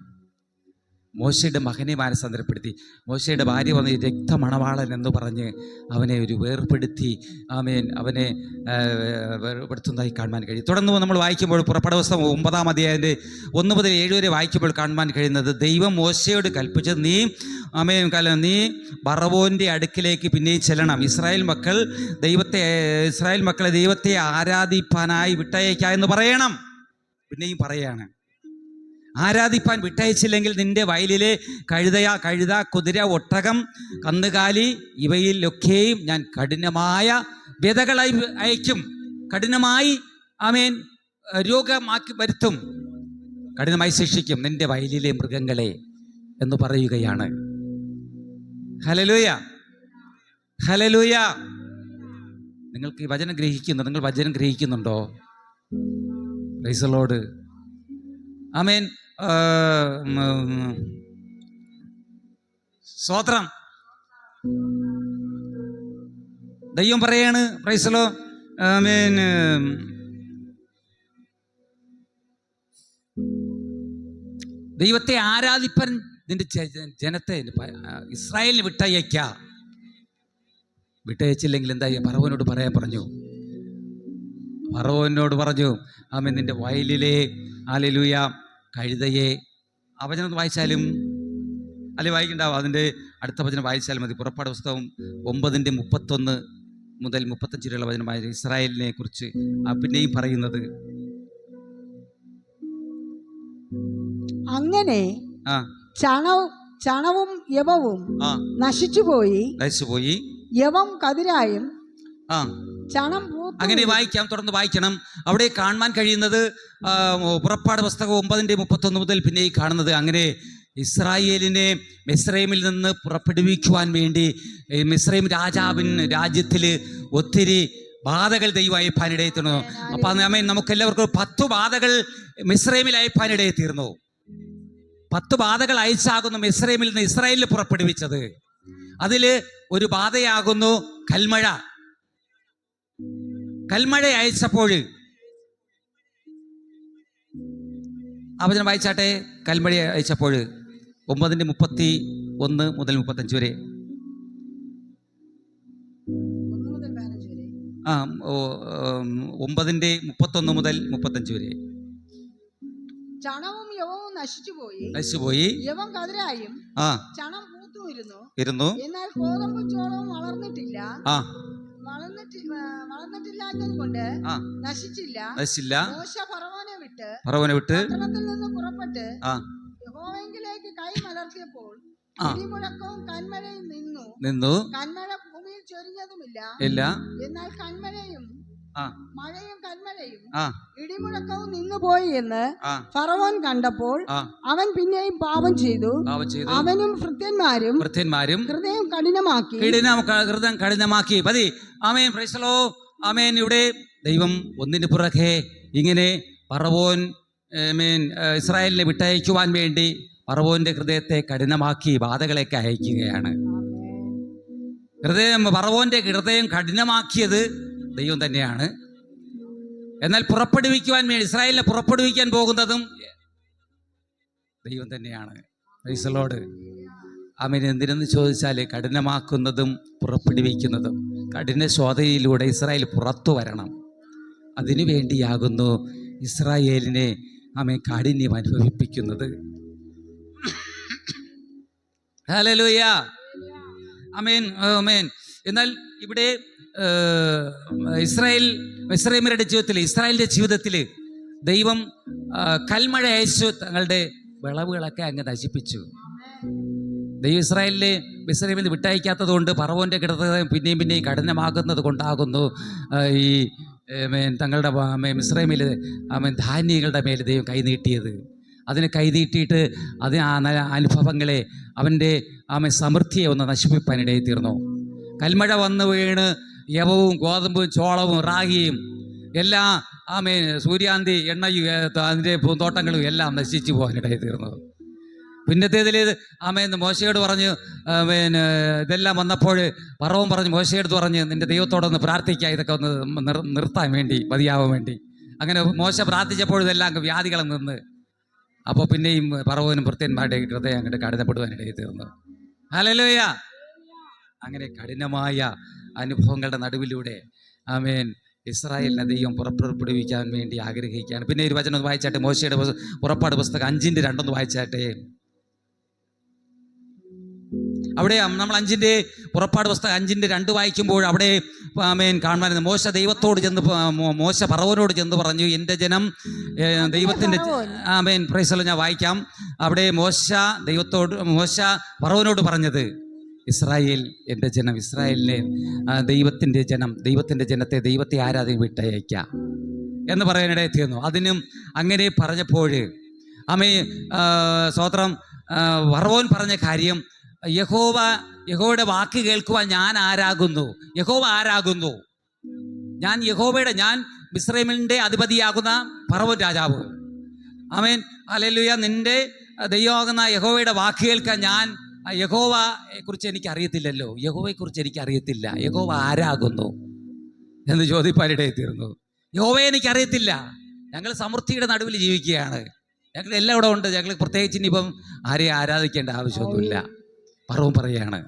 S2: മോശയുടെ മകനെ മാനസാന്തരപ്പെടുത്തി. മോശയുടെ ഭാര്യ വന്ന് രക്തമണവാളൻ എന്ന് പറഞ്ഞ് അവനെ വേർപ്പെടുത്തി അവനെ വേർപ്പെടുത്തുന്നതായി കാണുവാൻ കഴിയും. തുടർന്ന് നമ്മൾ വായിക്കുമ്പോൾ പുറപ്പാട് പുസ്തകം 9-ാം അധ്യായത്തിൻ്റെ 1 മുതൽ 7 വരെ വായിക്കുമ്പോൾ കാണുവാൻ കഴിയുന്നത്, ദൈവം മോശയോട് കൽപ്പിച്ചത്, നീ ഫറവോൻ്റെ അടുക്കിലേക്ക് പിന്നെയും ചെല്ലണം. ഇസ്രായേൽ മക്കളെ ദൈവത്തെ ആരാധിപ്പാനായി വിട്ടയക്കാം എന്ന് പറയണം. പിന്നെയും പറയാണ്, ആരാധിപ്പാൻ വിട്ടയച്ചില്ലെങ്കിൽ നിന്റെ വയലിലെ കഴുത, കുതിര, ഒട്ടകം, കന്നുകാലി ഇവയിലൊക്കെയും ഞാൻ കഠിനമായ വ്യതകളായി അയക്കും. കഠിനമായി രോഗമാക്കി വരുത്തും. കഠിനമായി ശിക്ഷിക്കും നിന്റെ വയലിലെ മൃഗങ്ങളെ എന്ന് പറയുകയാണ്. ഹല്ലേലൂയ. ഹല്ലേലൂയ. നിങ്ങൾക്ക് ഈ വചനം നിങ്ങൾ വചനം ഗ്രഹിക്കുന്നുണ്ടോ? Praise the Lord. ആമേൻ. സ്തോത്രം. ദൈവം പറയാണ്, പ്രൈസ് ദി ലോർഡ്. ആമേൻ. ദൈവത്തെ ആരാധിപ്പാൻ നിന്റെ ജനത്തെ ഇസ്രായേലിന് വിട്ടയച്ചില്ലെങ്കിൽ എന്താ ഫറവോനോട് പറയാൻ പറഞ്ഞു. നിന്റെ വയലിലെ ഹല്ലേലൂയ കഴുതയെ. ആ വചനം വായിച്ചാലും വായിക്കണ്ടാവും. അതിൻ്റെ അടുത്ത വചനം വായിച്ചാലും മതി. പുറപ്പാട് പുസ്തകം 9:31 മുതൽ 35 വരെയുള്ള വചനമായ ഇസ്രായേലിനെ കുറിച്ച് പിന്നെയും പറയുന്നത്.
S3: അങ്ങനെ ചണവും യവവും നശിച്ചുപോയി. യവം കതിരായും ചണം.
S2: അങ്ങനെ വായിക്കാം. തുടർന്ന് വായിക്കണം. അവിടെ കാണാൻ കഴിയുന്നത് പുറപ്പാട് പുസ്തകം 9:31 മുതൽ പിന്നെ കാണുന്നത്, അങ്ങനെ ഇസ്രായേലിനെ മിസ്രൈമിൽ നിന്ന് പുറപ്പെടുവിക്കുവാൻ വേണ്ടി മിസ്രൈം രാജ്യത്തിൽ ഒത്തിരി ബാധകൾ ദൈവം അയപ്പാനിടയെത്തുന്നു. അപ്പം നമുക്കെല്ലാവർക്കും 10 ബാധകൾ മിസ്രൈമിൽ അയപ്പാനിടയെത്തിയിരുന്നു. 10 ബാധകൾ അയച്ചാകുന്നു മിസ്രൈമിൽ നിന്ന് ഇസ്രായേലിൽ പുറപ്പെടുവിച്ചത്. അതിൽ ഒരു ബാധയാകുന്നു കൽമഴ. അയച്ചപ്പോൾ അവചനം വായിച്ചാട്ടെ. കൽമഴ അയച്ചപ്പോൾ 9:31 മുതൽ 35 വരെ. 9:31 മുതൽ 35 വരെ.
S3: ചണവും യവവും
S2: നശിച്ചുപോയി.
S3: യവം കതിരായും ചണം പൂത്തുയിരുന്നു. എന്നാൽ ഗോതമ്പും ചോളവും വളർന്നിട്ടില്ലാത്തത് കൊണ്ട് നശിച്ചില്ല. മോശ ഫറവോനെ വിട്ട് പട്ടണത്തിൽ നിന്ന് പുറപ്പെട്ട് യഹോവയിലേക്ക് കൈ മലർത്തിയപ്പോൾ ഇടിമുഴക്കവും കന്മഴയും നിന്നു. കന്മഴ ഭൂമിയിൽ ചൊരിഞ്ഞതുമില്ല. എന്നാൽ കന്മഴയും മഴയും കന്മഴയും ഇടിമുഴക്കവും നിന്നുപോയി എന്ന് ഫറവോൻ കണ്ടപ്പോൾ അവൻ പിന്നെയും പാപം ചെയ്തു. അവനും ഭൃത്യന്മാരും ഹൃദയം കഠിനമാക്കി.
S2: മതി. ആമേൻ. Praise the Lord. ആമേൻ. ഇവിടെ ദൈവം ഒന്നിന് പുറകെ ഇങ്ങനെ ഫറവോൻ ഇസ്രായേലിനെ വിട്ടയക്കുവാൻ വേണ്ടി ഫറവോന്റെ ഹൃദയത്തെ കഠിനമാക്കി ബാധകളൊക്കെ അയക്കുകയാണ്. ഫറവോന്റെ ഹൃദയം കഠിനമാക്കിയത് ദൈവം തന്നെയാണ്. എന്നാൽ പുറപ്പെടുവിക്കുവാൻ വേണ്ടി ഇസ്രായേലിനെ പുറപ്പെടുവിക്കാൻ പോകുന്നതും ദൈവം തന്നെയാണ്. Praise the Lord. ആമേൻ. എന്തിനെന്ന് ചോദിച്ചാൽ കഠിനമാക്കുന്നതും പുറപ്പെടുവിക്കുന്നതും കഠിന ശോധനയിലൂടെ ഇസ്രായേൽ പുറത്തു വരണം. അതിനു വേണ്ടിയാകുന്നു ഇസ്രായേലിനെ കാഠിന്യം അനുഭവിപ്പിക്കുന്നത്. ഹല്ലേലൂയ. ആമേൻ. ആമേൻ. എന്നാൽ ഇവിടെ ഇസ്രായേലിന്റെ ജീവിതത്തിൽ ദൈവം കൽമഴ അയച്ചു തങ്ങളുടെ വിളവുകളൊക്കെ അങ്ങ് നശിപ്പിച്ചു. ദൈവം ഇസ്രായേലിനെ മിസ്രൈമിൽ നിന്ന് വിട്ടയക്കാത്തത് കൊണ്ട് ഫറവോൻ്റെ കിടത്തം പിന്നെയും കഠിനമാകുന്നത് കൊണ്ടാകുന്നു ഈ തങ്ങളുടെ മിസ്രൈമിൽ ധാന്യങ്ങളുടെ മേൽ ദൈവം കൈനീട്ടിയത്. അതിന് കൈനീട്ടിയിട്ട് അനുഭവങ്ങളെ അവൻ്റെ സമൃദ്ധിയെ ഒന്ന് നശിപ്പിക്കാനിടയിൽ തീർന്നു. കൽമഴ വന്നു വീണ് യവവും ഗോതമ്പും ചോളവും റാഗിയും എല്ലാ സൂര്യാന്തി എണ്ണയും അതിൻ്റെ പൂന്തോട്ടങ്ങളും എല്ലാം നശിച്ചു പോകാനിടയിൽ തീർന്നു. പിന്നത്തേതിൽ മോശയോട് പറഞ്ഞു, ഇതെല്ലാം വന്നപ്പോൾ ഫറവോൻ പറഞ്ഞു, മോശയോട് പറഞ്ഞ് നിൻ്റെ ദൈവത്തോടൊന്ന് പ്രാർത്ഥിക്കുക, ഇതൊക്കെ ഒന്ന് നിർത്താൻ വേണ്ടി, മതിയാവാൻ വേണ്ടി. അങ്ങനെ മോശ പ്രാർത്ഥിച്ചപ്പോൾ ഇതെല്ലാം വ്യാധികൾ നിന്ന്. അപ്പോൾ പിന്നെയും ഫറവോനും ഭൃത്യന്മാരുടെ ഹൃദയം അങ്ങോട്ട് കഠിനപ്പെടുവാനിടയിൽ തീർന്നു. ഹല്ലേലൂയ. അങ്ങനെ കഠിനമായ അനുഭവങ്ങളുടെ നടുവിലൂടെ ഇസ്രായേലിനെ ദൈവം പുറപ്പെടുവിക്കാൻ വേണ്ടി ആഗ്രഹിക്കുകയാണ്. പിന്നെ ഒരു വചനം ഒന്ന് വായിച്ചാട്ടെ, മോശയുടെ പുറപ്പാട് പുസ്തകം 5:2 വായിച്ചാട്ടെ. അവിടെ നമ്മൾ പുറപ്പാട് പുസ്തകം 5:2 വായിക്കുമ്പോൾ അവിടെ കാണുവാൻ മോശ ദൈവത്തോട് ചെന്ന് മോശ ഫറവോനോട് ചെന്ന് പറഞ്ഞു, എൻ്റെ ജനം ദൈവത്തിൻ്റെ പ്രൈസല്ലോ. ഞാൻ വായിക്കാം. അവിടെ മോശ ഫറവോനോട് പറഞ്ഞത്, ഇസ്രായേൽ എൻ്റെ ജനം, ഇസ്രായേലിനെ ദൈവത്തിൻ്റെ ജനത്തെ ദൈവത്തെ ആരാധന വിട്ടയക്കാം എന്ന് പറയാനിടയിൽ തീർന്നു. അതിനും അങ്ങനെ പറഞ്ഞപ്പോൾ സ്തോത്രം, ഫറവോൻ പറഞ്ഞ കാര്യം, യഹോവയുടെ വാക്ക് കേൾക്കുവാൻ ഞാൻ ആരാകുന്നു? യഹോവ ആരാകുന്നു? ഞാൻ മിസ്രൈമിൻ്റെ അധിപതിയാകുന്ന ഫറവോൻ രാജാവ്. ഹല്ലേലൂയ. നിന്റെ ദൈവമാകുന്ന യഹോവയുടെ വാക്ക് കേൾക്കാൻ യഹോവയെ കുറിച്ച് എനിക്ക് അറിയത്തില്ലല്ലോ, യഹോവയെക്കുറിച്ച് എനിക്ക് അറിയത്തില്ല, യഹോവ ആരാകുന്നു എന്ന് ചോദിപ്പാനിടയിൽ തീർന്നു. യഹോവയെ എനിക്കറിയത്തില്ല. ഞങ്ങൾ സമൃദ്ധിയുടെ നടുവിൽ ജീവിക്കുകയാണ്, ഞങ്ങൾ എല്ലാം ഇവിടെ ഉണ്ട്, ഞങ്ങൾ പ്രത്യേകിച്ച് ഇനിയിപ്പം ആരെയും ആരാധിക്കേണ്ട ആവശ്യമൊന്നുമില്ല. ഫറവോൻ പറയാണ്.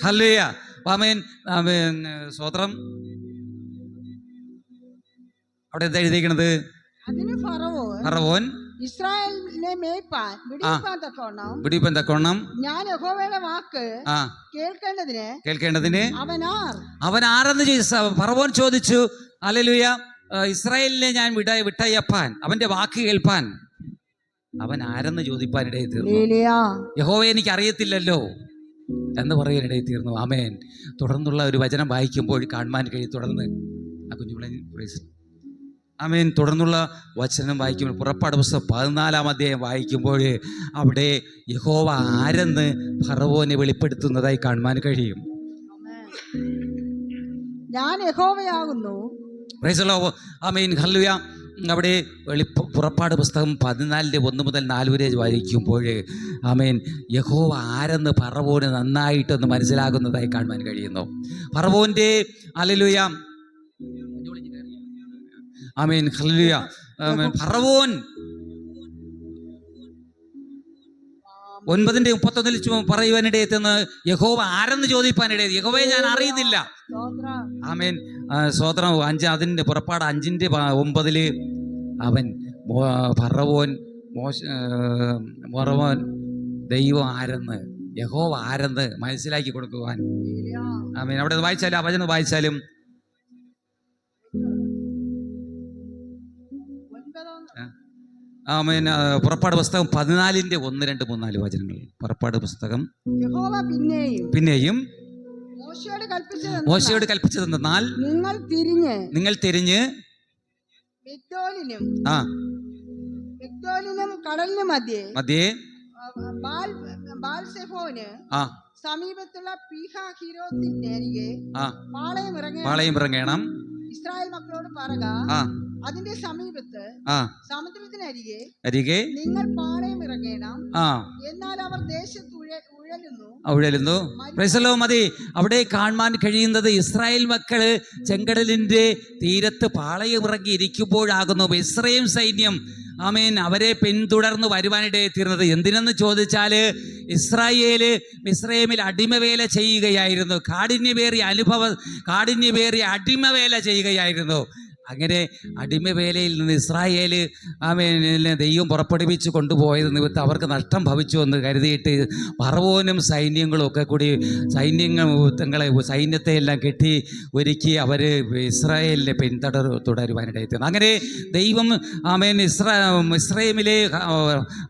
S2: ഹല്ലേലൂയ. സ്തോത്രം. അവിടെ എന്താ എഴുതിയിരിക്കണത്? ഫറവോൻ
S3: ഇസ്രായേലിനെ
S2: പിടിപ്പാൻ തക്കോണം
S3: ഞാൻ യഹോവയുടെ വാക്ക് കേൾക്കേണ്ടതിന്
S2: അവൻ ആരെന്ന് ഫറവോൻ ചോദിച്ചു. ഹല്ലേലൂയ. ഇസ്രായേലിനെ ഞാൻ വിട്ടയപ്പാൻ, അവന്റെ വാക്ക് കേൾപ്പാൻ അവൻ ആരെന്ന് ചോദിപ്പാനിടയിൽ തീർന്നു. യഹോവയെ എനിക്ക് അറിയത്തില്ലല്ലോ എന്ന് പറയാനിടയിൽ തീർന്നു. ആമേൻ. തുടർന്നുള്ള ഒരു വചനം വായിക്കുമ്പോൾ കാണുവാൻ കഴിയും. തുടർന്ന് തുടർന്നുള്ള വചനം വായിക്കുമ്പോൾ പുറപ്പാട് പുസ്തകം 14-ാം അധ്യായം വായിക്കുമ്പോൾ അവിടെ യഹോവ ആരെന്ന് ഫറവോനെ വെളിപ്പെടുത്തുന്നതായി കാണുവാൻ കഴിയും.
S3: ഞാൻ യഹോവയാകുന്നു.
S2: ഹല്ലേലൂയ. അവിടെ പുറപ്പാട് പുസ്തകം 14:1-4 വരെ വായിക്കുമ്പോൾ യഹോവ ആരെന്ന് ഫറവോന് നന്നായിട്ടൊന്ന് മനസ്സിലാകുന്നതായി കാണുവാൻ കഴിയുന്നു. ഫറവോന്റെ ഹല്ലേലൂയ ഹല്ലേലൂയ. ഫറവോൻ 9:31 പറയുവാനിടയെത്തുന്ന യഹോവ ആരെന്ന് ചോദിപ്പാനിടയത്, യഹോവയെ ഞാൻ അറിയുന്നില്ല. സ്തോത്രം. അതിൻ്റെ പുറപ്പാട് 5:9 അവൻ ഫറവോൻ ദൈവം ആരെന്ന്, യഹോവ ആരെന്ന് മനസ്സിലാക്കി കൊടുക്കുവാൻ. അവിടെ വായിച്ചാലും ആ വചനം വായിച്ചാലും പുറപ്പാട് പുസ്തകം 14:1-4 വചനങ്ങൾ. പുറപ്പാട് പുസ്തകം പിന്നെയും മോശയോട് കൽപ്പിച്ചതെന്നാൽ നിങ്ങൾ തിരിഞ്ഞ്
S3: കടലിന് മധ്യേ സമീപത്തുള്ള പീഹഹിരോത്തിനരികെ
S2: പാളയം ഇറങ്ങണം.
S3: ഇസ്രായേൽ മക്കളോട് പറയുക, അതിന്റെ സമീപത്ത് സമുദ്രത്തിനരികെ നിങ്ങൾ പാളയം ഇറങ്ങണം, എന്നാൽ അവർ ദേശത്ത് ഉഴലുന്നു.
S2: മതി. അവിടെ കാണാൻ കഴിയുന്നത് ഇസ്രായേൽ മക്കള് ചെങ്കടലിന്റെ തീരത്ത് പാളയം ഇറങ്ങി ഇരിക്കുമ്പോഴാകുന്നു ഇസ്രായേൽ സൈന്യം അവരെ പിന്തുടർന്ന് വരുവാനിടയിൽ തീർന്നത്. എന്തിനെന്ന് ചോദിച്ചാല് ഇസ്രായേമിൽ അടിമവേല ചെയ്യുകയായിരുന്നു. കാഠിന്യമേറിയ അടിമവേല ചെയ്യുകയായിരുന്നു. അങ്ങനെ അടിമവേലയിൽ നിന്ന് ഇസ്രായേല് ആമേൻ ദൈവം പുറപ്പെടുവിച്ച് കൊണ്ടുപോയത് നിമിത്തം അവർക്ക് നഷ്ടം ഭവിച്ചു എന്ന് കരുതിയിട്ട് ഫറവോനും സൈന്യങ്ങളും ഒക്കെ കൂടി സൈന്യത്തെ എല്ലാം കെട്ടി ഒരുക്കി അവർ ഇസ്രായേലിനെ തുടരുവാനിടയെത്തി. അങ്ങനെ ദൈവം ആമേൻ ഇസ്രായേലിലെ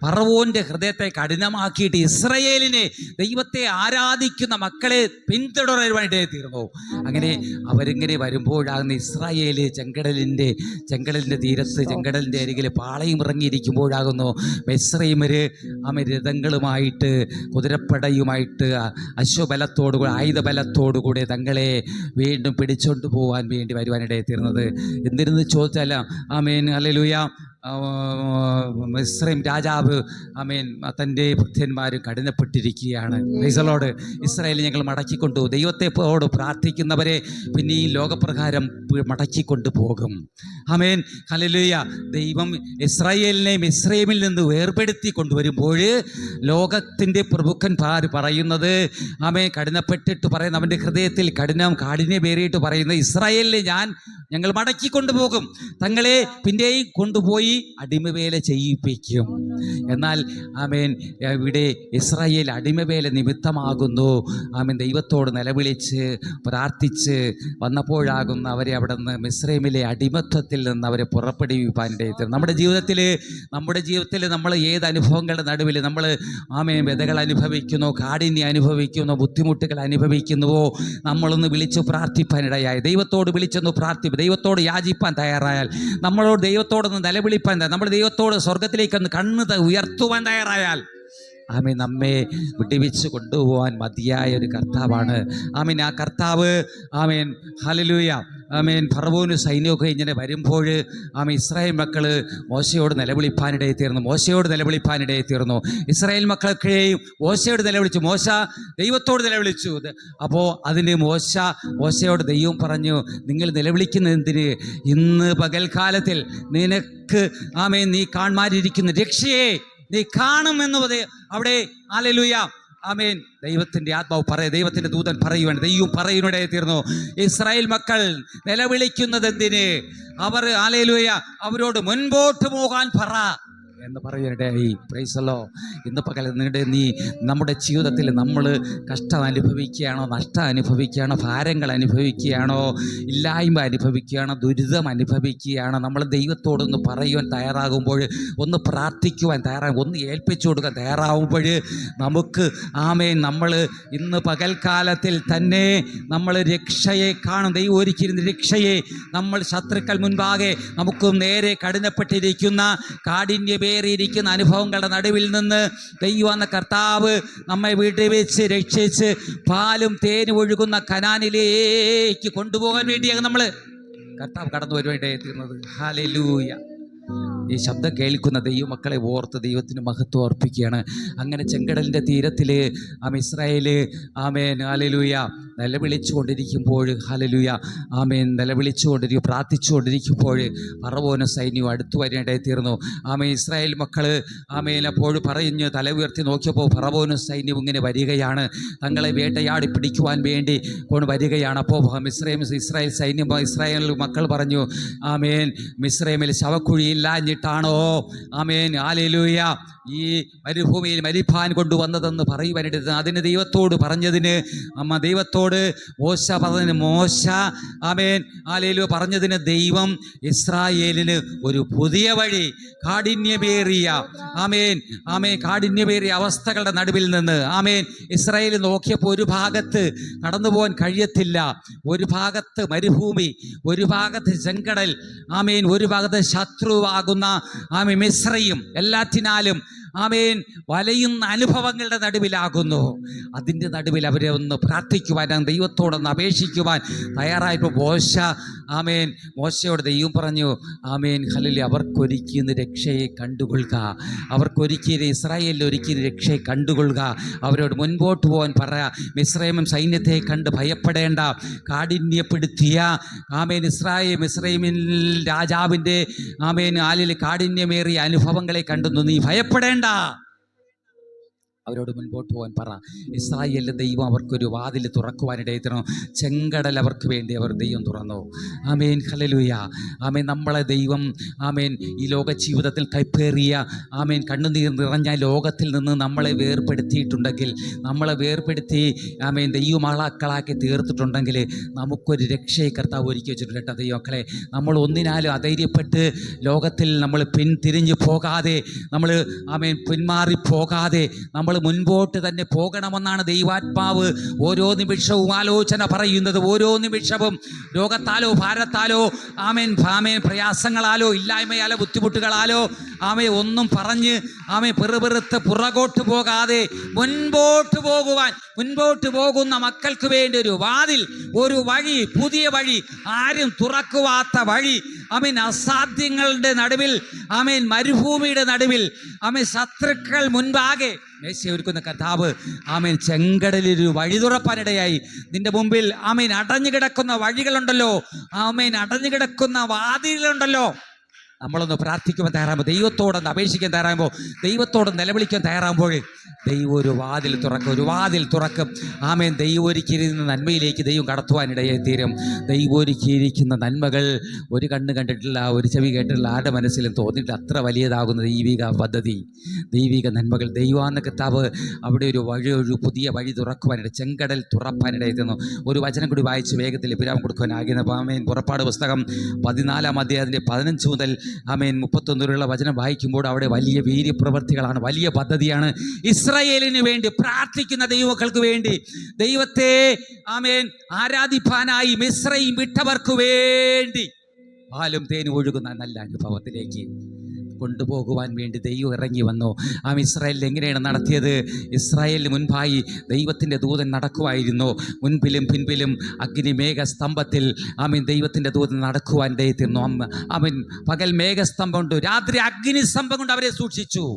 S2: ഫറവോന്റെ ഹൃദയത്തെ കഠിനമാക്കിയിട്ട് ഇസ്രായേലിനെ ദൈവത്തെ ആരാധിക്കുന്ന മക്കളെ പിന്തുടരുവാനിടയെ തീർന്നു. അങ്ങനെ അവരിങ്ങനെ വരുമ്പോഴാകുന്ന ഇസ്രായേല് ചെങ്കടലിൻ്റെ തീരത്ത് ചെങ്കടലിൻ്റെ അരികിൽ പാളയം ഇറങ്ങിയിരിക്കുമ്പോഴാകുന്നു മിസ്രയീമ്യര് രഥങ്ങളുമായിട്ട് കുതിരപ്പടയുമായിട്ട് അശ്വബലത്തോടുകൂടി ആയുധബലത്തോടുകൂടി തങ്ങളെ വീണ്ടും പിടിച്ചോണ്ട് പോകാൻ വേണ്ടി വരുവാനിടയെ തീർന്നത്. എന്തിനെന്ന് ചോദിച്ചാൽ ആമേൻ ഹല്ലേലൂയ മിസ്രയീം രാജാവ് ആമേൻ തൻ്റെ ഭൃത്യന്മാരും കഠിനപ്പെട്ടിരിക്കുകയാണ്. Praise the Lord. ഇസ്രായേൽ ഞങ്ങൾ മടക്കിക്കൊണ്ടു ദൈവത്തെയോട് പ്രാർത്ഥിക്കുന്നവരെ പിന്നെ ഈ ലോകപ്രകാരം മടക്കിക്കൊണ്ടു പോകും. ആമേൻ ഹല്ലേലൂയ. ദൈവം ഇസ്രായേലിനെ മിസ്രയീമിൽ നിന്ന് വേർപെടുത്തി കൊണ്ടുവരുമ്പോൾ ലോകത്തിൻ്റെ പ്രഭുക്കന്മാർ പറയുന്നത് ആമേൻ കഠിനപ്പെട്ടിട്ട് പറയുന്ന അവൻ്റെ ഹൃദയത്തിൽ കാഠിന്യമേറിയിട്ട് പറയുന്നത് ഇസ്രായേലിനെ ഞങ്ങൾ മടക്കിക്കൊണ്ടുപോകും, തങ്ങളെ പിന്നെയും കൊണ്ടുപോയി അടിമവേല ചെയ്യിപ്പിക്കും. എന്നാൽ ആമേൻ ഇവിടെ ഇസ്രായേൽ അടിമവേല നിമിത്തമാകുന്നു ആമേൻ ദൈവത്തോട് നിലവിളിച്ച് പ്രാർത്ഥിച്ച് വന്നപ്പോഴാകുന്നു അവരെ അവിടെ നിന്ന് മിസ്രയീമിലെ അടിമത്വത്തിൽ നിന്ന് അവരെ പുറപ്പെടുവിപ്പാനിടയിൽ. നമ്മുടെ ജീവിതത്തിൽ നമ്മൾ ഏത് അനുഭവങ്ങളുടെ നടുവിൽ നമ്മൾ ആമേൻ വ്യതകൾ അനുഭവിക്കുന്നു, കാഠിന്യം അനുഭവിക്കുന്നു, ബുദ്ധിമുട്ടുകൾ അനുഭവിക്കുന്നുവോ നമ്മളൊന്ന് വിളിച്ചു പ്രാർത്ഥിപ്പാനിടയായി ദൈവത്തോട് വിളിച്ചൊന്ന് ദൈവത്തോട് യാചിപ്പാൻ തയ്യാറായാൽ, നമ്മളോട് ദൈവത്തോടൊന്ന് നിലവിളിപ്പാൻ, നമ്മൾ ദൈവത്തോട് സ്വർഗത്തിലേക്കൊന്ന് കണ്ണ് ഉയർത്തുവാൻ തയ്യാറായാൽ ആമേൻ നമ്മെ വിടുവിച്ച് കൊണ്ടുപോകാൻ മതിയായ ഒരു കർത്താവാണ്. ആമേൻ ആ കർത്താവ് ആമേൻ ഹല്ലേലൂയ ആമേൻ ഫറവോന് സൈന്യമൊക്കെ ഇങ്ങനെ വരുമ്പോൾ ആമേൻ ഇസ്രായേൽ മക്കൾ മോശയോട് നിലവിളിപ്പാനിടയിൽ തീർന്നു. ഇസ്രായേൽ മക്കളൊക്കെയും മോശയോട് നിലവിളിച്ചു. മോശ ദൈവത്തോട് നിലവിളിച്ചു. അപ്പോൾ അതിന് മോശയോട് ദൈവം പറഞ്ഞു, നിങ്ങൾ നിലവിളിക്കുന്ന എന്തിന്? ഇന്ന് പകൽക്കാലത്തിൽ നിനക്ക് ആമേൻ നീ കാണാനിരിക്കുന്ന രക്ഷയെ നീ കാണുമെന്നത് അവിടെ ഹല്ലേലൂയ ആമേൻ ദൈവത്തിൻ്റെ ആത്മാവ് ദൈവത്തിൻ്റെ ദൂതൻ പറയുവാൻ ദൈവം പറയുന്നിടയെ തീർന്നു. ഇസ്രായേൽ മക്കൾ നിലവിളിക്കുന്നത് എന്തിന്? അവർ ഹല്ലേലൂയ അവരോട് മുൻപോട്ട് പോകാൻ പറ എന്ന് പറയുന്നിടയായി. Price the Lord. ഇന്ന് പകൽ നീ നമ്മുടെ ജീവിതത്തിൽ നമ്മൾ കഷ്ടം അനുഭവിക്കുകയാണോ, നഷ്ടം അനുഭവിക്കുകയാണോ, ഭാരങ്ങൾ അനുഭവിക്കുകയാണോ, ഇല്ലായ്മ അനുഭവിക്കുകയാണോ, ദുരിതം അനുഭവിക്കുകയാണോ, നമ്മൾ ദൈവത്തോടൊന്ന് പറയുവാൻ തയ്യാറാകുമ്പോൾ, ഒന്ന് പ്രാർത്ഥിക്കുവാൻ തയ്യാറാകും, ഒന്ന് ഏൽപ്പിച്ചു കൊടുക്കാൻ തയ്യാറാകുമ്പോൾ നമുക്ക് ആമേൻ നമ്മൾ ഇന്ന് പകൽക്കാലത്തിൽ തന്നെ നമ്മൾ രക്ഷയെ കാണും. ദൈവം ഒരുക്കിയിരുന്ന രക്ഷയെ നമ്മൾ ശത്രുക്കൾ മുൻപാകെ നമുക്ക് നേരെ കഠിനപ്പെട്ടിരിക്കുന്ന കാഠിന്യമേറിയിരിക്കുന്ന അനുഭവങ്ങളുടെ നടുവിൽ നിന്ന് ദൈവം എന്ന കർത്താവ് നമ്മെ വിടുവിച്ച് രക്ഷിച്ച് പാലും തേനും ഒഴുകുന്ന കനാനിലേക്ക് കൊണ്ടുപോകാൻ വേണ്ടിയാണ് നമ്മൾ കർത്താവ് കടന്നു വരുവാനായി തീർന്നത്. ഹല്ലേലൂയ. ഈ ശബ്ദം കേൾക്കുന്ന ദൈവമക്കളെ ഓർത്ത് ദൈവത്തിന് മഹത്വം അർപ്പിക്കുകയാണ്. അങ്ങനെ ചെങ്കടലിൻ്റെ തീരത്തിൽ ഇസ്രായേൽ ആമേൻ ഹല്ലേലൂയ നിലവിളിച്ചു കൊണ്ടിരിക്കുമ്പോൾ പ്രാർത്ഥിച്ചു കൊണ്ടിരിക്കുമ്പോൾ ഫറവോനും സൈന്യവും അടുത്തു വരേണ്ടതായി തീർന്നു. ഇസ്രായേൽ മക്കൾ അപ്പോൾ പറഞ്ഞു തല ഉയർത്തി നോക്കിയപ്പോൾ ഫറവോനും സൈന്യവും ഇങ്ങനെ വരികയാണ്, തങ്ങളെ വേട്ടയാടി പിടിക്കുവാൻ വേണ്ടി വരികയാണ്. അപ്പോൾ ഇസ്രായേൽ മക്കൾ പറഞ്ഞു, ആമേൻ മിസ്രയീമിൽ ശവക്കുഴിയില്ലാഞ്ഞിട്ടാണോ ആമേൻ ഹല്ലേലൂയ ഈ മരുഭൂമിയിൽ മരിപ്പാൻ കൊണ്ടുവന്നതെന്ന് പറയുവാനിടത്ത് അതിന് ദൈവത്തോട് പറഞ്ഞതിന് ദൈവത്തോട് മോശ ആമേൻ ഹല്ലേലൂയ പറഞ്ഞതിന് ദൈവം ഇസ്രായേലിന് ഒരു പുതിയ വഴി കാഠിന്യമേറിയ അവസ്ഥകളുടെ നടുവിൽ നിന്ന് ഇസ്രായേൽ നോക്കിയപ്പോൾ ഒരു ഭാഗത്ത് കടന്നു പോകാൻ കഴിയത്തില്ല, ഒരു ഭാഗത്ത് മരുഭൂമി, ഒരു ഭാഗത്ത് ചെങ്കടൽ, ഒരു ഭാഗത്ത് ശത്രുവാകുന്ന മിസ്രയീം, എല്ലാറ്റിനാലും വലയുന്ന അനുഭവങ്ങളുടെ നടുവിലാകുന്നു. അതിൻ്റെ നടുവിൽ അവരെ ഒന്ന് പ്രാർത്ഥിക്കുവാൻ, ദൈവത്തോടൊന്ന് അപേക്ഷിക്കുവാൻ തയ്യാറായപ്പോൾ മോശയോട് ദൈവം പറഞ്ഞു, ഹല്ലേലൂയ അവർക്കൊരുക്കിയ രക്ഷയെ കണ്ടുകൊള്ളുക, ഇസ്രായേലിൽ ഒരുക്കിയ രക്ഷയെ കണ്ടുകൊള്ളുക, അവരോട് മുൻപോട്ട് പോകാൻ പറയാ. മിസ്രയീം സൈന്യത്തെ കണ്ട് ഭയപ്പെടേണ്ട, കാഠിന്യപ്പെടുത്തിയ മിസ്രയീമിൽ രാജാവിൻ്റെ കാഠിന്യമേറിയ അനുഭവങ്ങളെ കണ്ടെന്നു നീ ഭയപ്പെടേണ്ട. അവരോട് മുൻപോട്ട് പോകാൻ പറ. ഇസ്രായേലിലെ ദൈവം അവർക്കൊരു വാതിൽ തുറക്കുവാനിടയിൽ തരണം. ചെങ്കടൽ അവർക്ക് വേണ്ടി അവർ ദൈവം തുറന്നു. ആമേൻ, ഹല്ലേലൂയ. ആമേൻ. നമ്മളെ ദൈവം ആമേൻ ഈ ലോക ജീവിതത്തിൽ കൈപ്പേറിയ ആമേൻ കണ്ണുനീർ നിറഞ്ഞ ലോകത്തിൽ നിന്ന് നമ്മളെ വേർപെടുത്തിയിട്ടുണ്ടെങ്കിൽ, നമ്മളെ വേർപെടുത്തി ആമേൻ ദൈവമക്കളാക്കി തീർത്തിട്ടുണ്ടെങ്കിൽ നമുക്കൊരു രക്ഷയെ കർത്താവ് ഒരുക്കി വെച്ചിട്ടുണ്ട് കേട്ടോ ദൈവമക്കളെ. നമ്മൾ ഒന്നിനാലും അധൈര്യപ്പെട്ട് ലോകത്തിൽ നമ്മൾ പിന്തിരിഞ്ഞു പോകാതെ, നമ്മൾ ആമേൻ പിന്മാറി പോകാതെ നമ്മൾ മുൻപോട്ട് തന്നെ പോകണമെന്നാണ് ദൈവാത്മാവ് ഓരോ നിമിഷവും ആലോചന പറയുന്നത്. ഓരോ നിമിഷവും രോഗത്താലോ ഭാരത്താലോ ആമേൻ പ്രയാസങ്ങളാലോ ഇല്ലായ്മയാലോ ബുദ്ധിമുട്ടുകളാലോ ഒന്നും പറഞ്ഞ് പെറുപെറുത്ത് പുറകോട്ട് പോകാതെ മുൻപോട്ട് പോകുന്ന മക്കൾക്ക് വേണ്ടി ഒരു വാതിൽ, ഒരു വഴി, പുതിയ വഴി, ആരും തുറക്കുവാത്ത വഴി. അസാധ്യങ്ങളുടെ നടുവിൽ മരുഭൂമിയുടെ നടുവിൽ ശത്രുക്കൾ മുൻപാകെ ഒരുക്കുന്ന കർത്താവ് ചെങ്കടലൊരു വഴി തുറപ്പാനിടയായി. നിന്റെ മുമ്പിൽ അടഞ്ഞു കിടക്കുന്ന വഴികളുണ്ടല്ലോ, അടഞ്ഞു കിടക്കുന്ന വാതിലുണ്ടല്ലോ. നമ്മളൊന്ന് പ്രാർത്ഥിക്കുമ്പോൾ തയ്യാറാകുമ്പോൾ, ദൈവത്തോടൊന്ന് അപേക്ഷിക്കാൻ തയ്യാറാകുമ്പോൾ, ദൈവത്തോട് നിലവിളിക്കാൻ തയ്യാറാകുമ്പോൾ ദൈവം ഒരു വാതിൽ തുറക്കും. ദൈവം ഒരുക്കിയിരിക്കുന്ന നന്മയിലേക്ക് ദൈവം കടത്തുവാനിടയായി തീരും. ദൈവം ഒരുക്കിയിരിക്കുന്ന നന്മകൾ ഒരു കണ്ണ് കണ്ടിട്ടില്ല, ഒരു ചെവി കേട്ടിട്ടില്ല, ആരുടെ മനസ്സിലും തോന്നിയിട്ടില്ല. അത്ര വലിയതാകുന്ന ദൈവിക പദ്ധതി, ദൈവിക നന്മകൾ. ദൈവാന്ന കർത്താവ് അവിടെ ഒരു പുതിയ വഴി തുറക്കുവാനിട, ചെങ്കടൽ തുറപ്പാനിടയായി തീർന്നു. ഒരു വചനം കൂടി വായിച്ച് വേഗത്തിൽ വിരാമം കൊടുക്കുവാനാകുന്ന പുറപ്പാട് പുസ്തകം 14-ാം അധ്യായത്തിൻ്റെ 15 മുതൽ 31 വരെയുള്ള വചനം വായിക്കുമ്പോൾ അവിടെ വലിയ വീര്യപ്രവൃത്തികളാണ്, വലിയ പദ്ധതിയാണ്. ഇസ്രായേലിന് വേണ്ടി പ്രാർത്ഥിക്കുന്ന ദൈവമക്കൾക്ക് വേണ്ടി, ദൈവത്തെ ആരാധിപ്പാനായി മിസ്രയീം വിട്ടവർക്ക് വേണ്ടി പാലും തേനും ഒഴുകുന്ന നല്ല അനുഭവത്തിലേക്ക് കൊണ്ടുപോകുവാൻ വേണ്ടി ദൈവം ഇറങ്ങി വന്നു. ഇസ്രായേലിൽ എങ്ങനെയാണ് നടത്തിയത്? ഇസ്രായേലിന് മുൻപായി ദൈവത്തിൻ്റെ ദൂതൻ നടക്കുമായിരുന്നു. മുൻപിലും പിൻപിലും അഗ്നിമേഘസ്തംഭത്തിൽ ദൈവത്തിൻ്റെ ദൂതൻ നടക്കുവാൻ ദൈവത്തിരുന്നു. പകൽ മേഘസ്തംഭം കൊണ്ട്, രാത്രി അഗ്നിസ്തംഭം കൊണ്ട് അവരെ സൂക്ഷിച്ചു.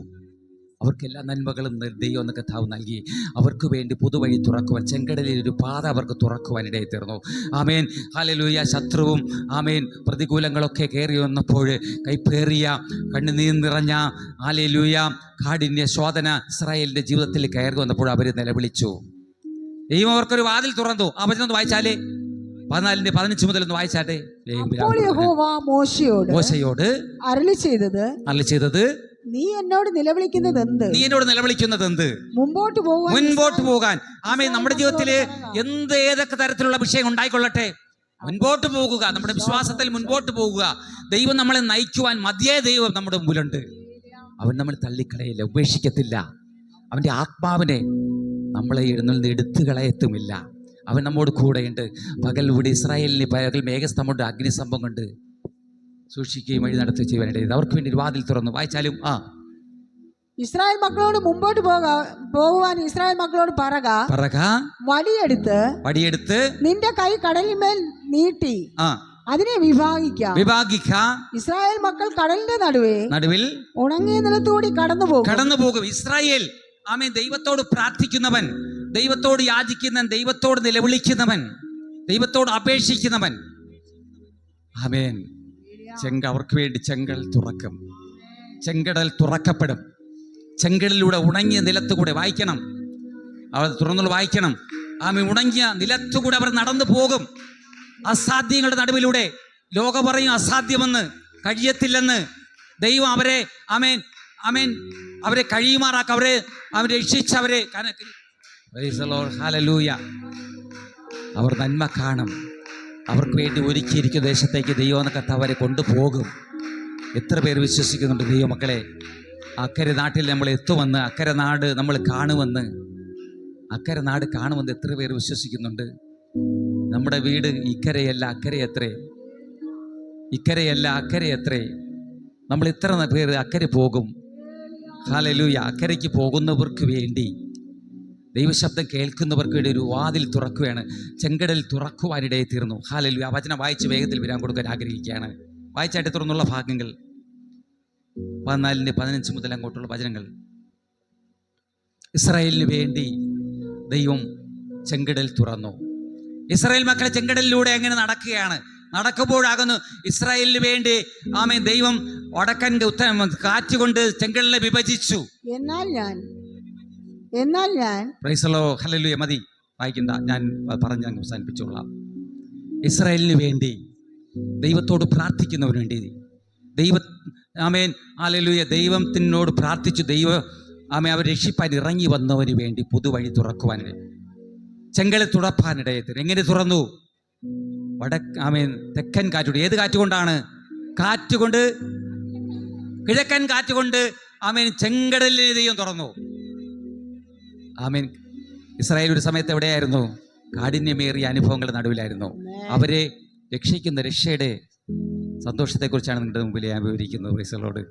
S2: അവർക്കെല്ലാ നന്മകളും ദൈവം എന്ന് കർത്താവ് നൽകി. അവർക്ക് വേണ്ടി പുതുവഴി തുറക്കുവാൻ, ചെങ്കടലിൽ ഒരു പാത അവർക്ക് തുറക്കുവാനിടയിൽ തീർന്നു. ആമേൻ, ഹല്ലേലൂയ. ശത്രുവും പ്രതികൂലങ്ങളൊക്കെ കയറി വന്നപ്പോൾ, കൈപ്പേറിയ കണ്ണുനീർ നിറഞ്ഞ ഹല്ലേലൂയ കാഠിന്യ ശോധന ഇസ്രായേലിൻ്റെ ജീവിതത്തിൽ കയറി വന്നപ്പോൾ അവർ നിലവിളിച്ചു. ദൈവം അവർക്കൊരു വാതിൽ തുറന്നു. ആ വചനം ഒന്ന് വായിച്ചാലേ, 14-15 മുതൽ ഒന്ന് വായിച്ചാട്ടെ. മോശയോട് അരുളി ചെയ്തത്, നീ എന്നോട് നിലവിളിക്കുന്നത് എന്ത്? മുൻപോട്ട് പോകാൻ. നമ്മുടെ ജീവിതത്തിൽ ഏതൊക്കെ തരത്തിലുള്ള വിഷയം ഉണ്ടായിക്കൊള്ളട്ടെ, മുൻപോട്ട് പോകുക. നമ്മുടെ വിശ്വാസത്തിൽ മുൻപോട്ട് പോകുക. ദൈവം നമ്മളെ നയിക്കുവാൻ മതിയായ ദൈവം നമ്മുടെ മുമ്പിലുണ്ട്. അവൻ നമ്മൾ തള്ളിക്കളയില്ല, ഉപേക്ഷിക്കത്തില്ല. അവൻ്റെ ആത്മാവിനെ നമ്മളെ എടുത്തു കളയത്തുമില്ല. അവൻ നമ്മോട് കൂടെയുണ്ട്. പകൽ ഇവിടെ ഇസ്രായേലിന് പകൽ മേഘസ്തംഭം കൊണ്ട്, അഗ്നിസ്തംഭം കൊണ്ട് സൂക്ഷിക്കുകയും വഴി നടത്തുകയും ചെയ്യുവാനിടയിൽ അവർക്ക് വേണ്ടി ഒരു വാതിൽ തുറന്നു. വായിച്ചാലും
S3: ഇസ്രായേൽ മക്കളോട് മുമ്പോട്ട് പോകുവാൻ ഇസ്രായേൽ മക്കളോട് പറക, വടിയെടുത്ത് നിന്റെ കൈ കടലിന്മേൽ നീട്ടി അതിനെ വിഭാഗിക്കാം. ഇസ്രായേൽ മക്കൾ കടലിന്റെ നടുവിൽ ഉണങ്ങിയ നിലത്തൂടി കടന്നുപോകും.
S2: ഇസ്രായേൽ ദൈവത്തോട് പ്രാർത്ഥിക്കുന്നവൻ, ദൈവത്തോട് യാചിക്കുന്നവൻ, ദൈവത്തോട് നിലവിളിക്കുന്നവൻ, ദൈവത്തോട് അപേക്ഷിക്കുന്നവൻ, അവർക്ക് വേണ്ടി ചെങ്കടൽ തുറക്കപ്പെടും. ചെങ്കടലിലൂടെ ഉണങ്ങിയ നിലത്തുകൂടെ വായിക്കണം, അവർ തുറന്നുള്ള വായിക്കണം. ഉണങ്ങിയ നിലത്തുകൂടെ അവർ നടന്നു പോകും. അസാധ്യങ്ങളുടെ നടുവിലൂടെ. ലോകം പറയും അസാധ്യമെന്ന്, കഴിയത്തില്ലെന്ന്. ദൈവം അവരെ അവരെ കഴിയുമാറാക്കും. അവരെ രക്ഷിച്ചവരെ ഹല്ലേലൂയ. അവർ നന്മ കാണും. അവർക്ക് വേണ്ടി ഒരുക്കിയിരിക്കുന്ന ദേശത്തേക്ക് ദൈവം കർത്താവ് അവരെ കൊണ്ടുപോകും. എത്ര പേര് വിശ്വസിക്കുന്നുണ്ട് ദൈവമക്കളെ? അക്കരെ നാട്ടിൽ നമ്മൾ എത്തുമെന്ന്, അക്കരെ നാട് നമ്മൾ കാണുമെന്ന്, അക്കരെ നാട് കാണുമെന്ന് എത്ര പേര് വിശ്വസിക്കുന്നുണ്ട്? നമ്മുടെ വീട് ഇക്കരയല്ല അക്കരെ എത്രേ, ഇക്കരയല്ല അക്കരെ എത്രേ. നമ്മൾ ഇത്ര പേര് അക്കരെ പോകും. ഹല്ലേലൂയ. അക്കരയ്ക്ക് പോകുന്നവർക്ക് വേണ്ടി, ദൈവശബ്ദം കേൾക്കുന്നവർക്ക് വേണ്ടി ഒരു വാതിൽ തുറക്കുകയാണ്. ചെങ്കടൽ തുറക്കുവാനിടയിൽ തീർന്നു. ഹല്ലേലൂയ. ആ വചനം വായിച്ച് വേഗത്തിൽ വിരാൻ കൊടുക്കാൻ ആഗ്രഹിക്കുകയാണ്. വായിച്ചായിട്ട് തുറന്നുള്ള ഭാഗങ്ങൾ 14-15 മുതൽ അങ്ങോട്ടുള്ള വചനങ്ങൾ. ഇസ്രായേലിന് വേണ്ടി ദൈവം ചെങ്കടൽ തുറന്നു. ഇസ്രായേൽ മക്കളെ ചെങ്കടലിലൂടെ എങ്ങനെ നടക്കുമ്പോഴാകുന്നു ഇസ്രായേലിന് വേണ്ടി ദൈവം വടക്കൻ കാറ്റുകൊണ്ട് ചെങ്കടലിനെ വിഭജിച്ചു.
S3: എന്നാൽ ഞാൻ എന്നാൽ ഞാൻ
S2: പ്രൈസലോ ഹല്ലേലൂയ. മതി, വായിക്കണ്ട, ഞാൻ പറഞ്ഞ് അങ്ങ് അവസാനിപ്പിച്ചോളാം. ഇസ്രായേലിന് വേണ്ടി ദൈവത്തോട് പ്രാർത്ഥിക്കുന്നവന് വേണ്ടി ആമേൻ ഹല്ലേലൂയ, ദൈവത്തിനോട് പ്രാർത്ഥിച്ചു ആമേ അവർ രക്ഷിപ്പാൻ ഇറങ്ങി വന്നവന് വേണ്ടി പുതുവഴി തുറക്കുവാനിട, ചെങ്കൽ തുറപ്പാനിടയത്തിന്. എങ്ങനെ തുറന്നു? ആമേൻ തെക്കൻ കാറ്റുകൊണ്ട്. ഏത് കാറ്റുകൊണ്ടാണ്? കാറ്റുകൊണ്ട്, കിഴക്കൻ കാറ്റുകൊണ്ട്. ആമേൻ ചെങ്കടലിനെ ദൈവം തുറന്നു. ആമേൻ ഇസ്രായേൽ ഒരു സമയത്ത് എവിടെയായിരുന്നു? കാഠിന്യമേറിയ അനുഭവങ്ങളുടെ നടുവിലായിരുന്നു. അവരെ രക്ഷിക്കുന്ന രക്ഷയുടെ സന്തോഷത്തെക്കുറിച്ചാണ് നിങ്ങളുടെ മുമ്പിൽ ഞാൻ വിവരിക്കുന്നത്. പ്രൈസലോട്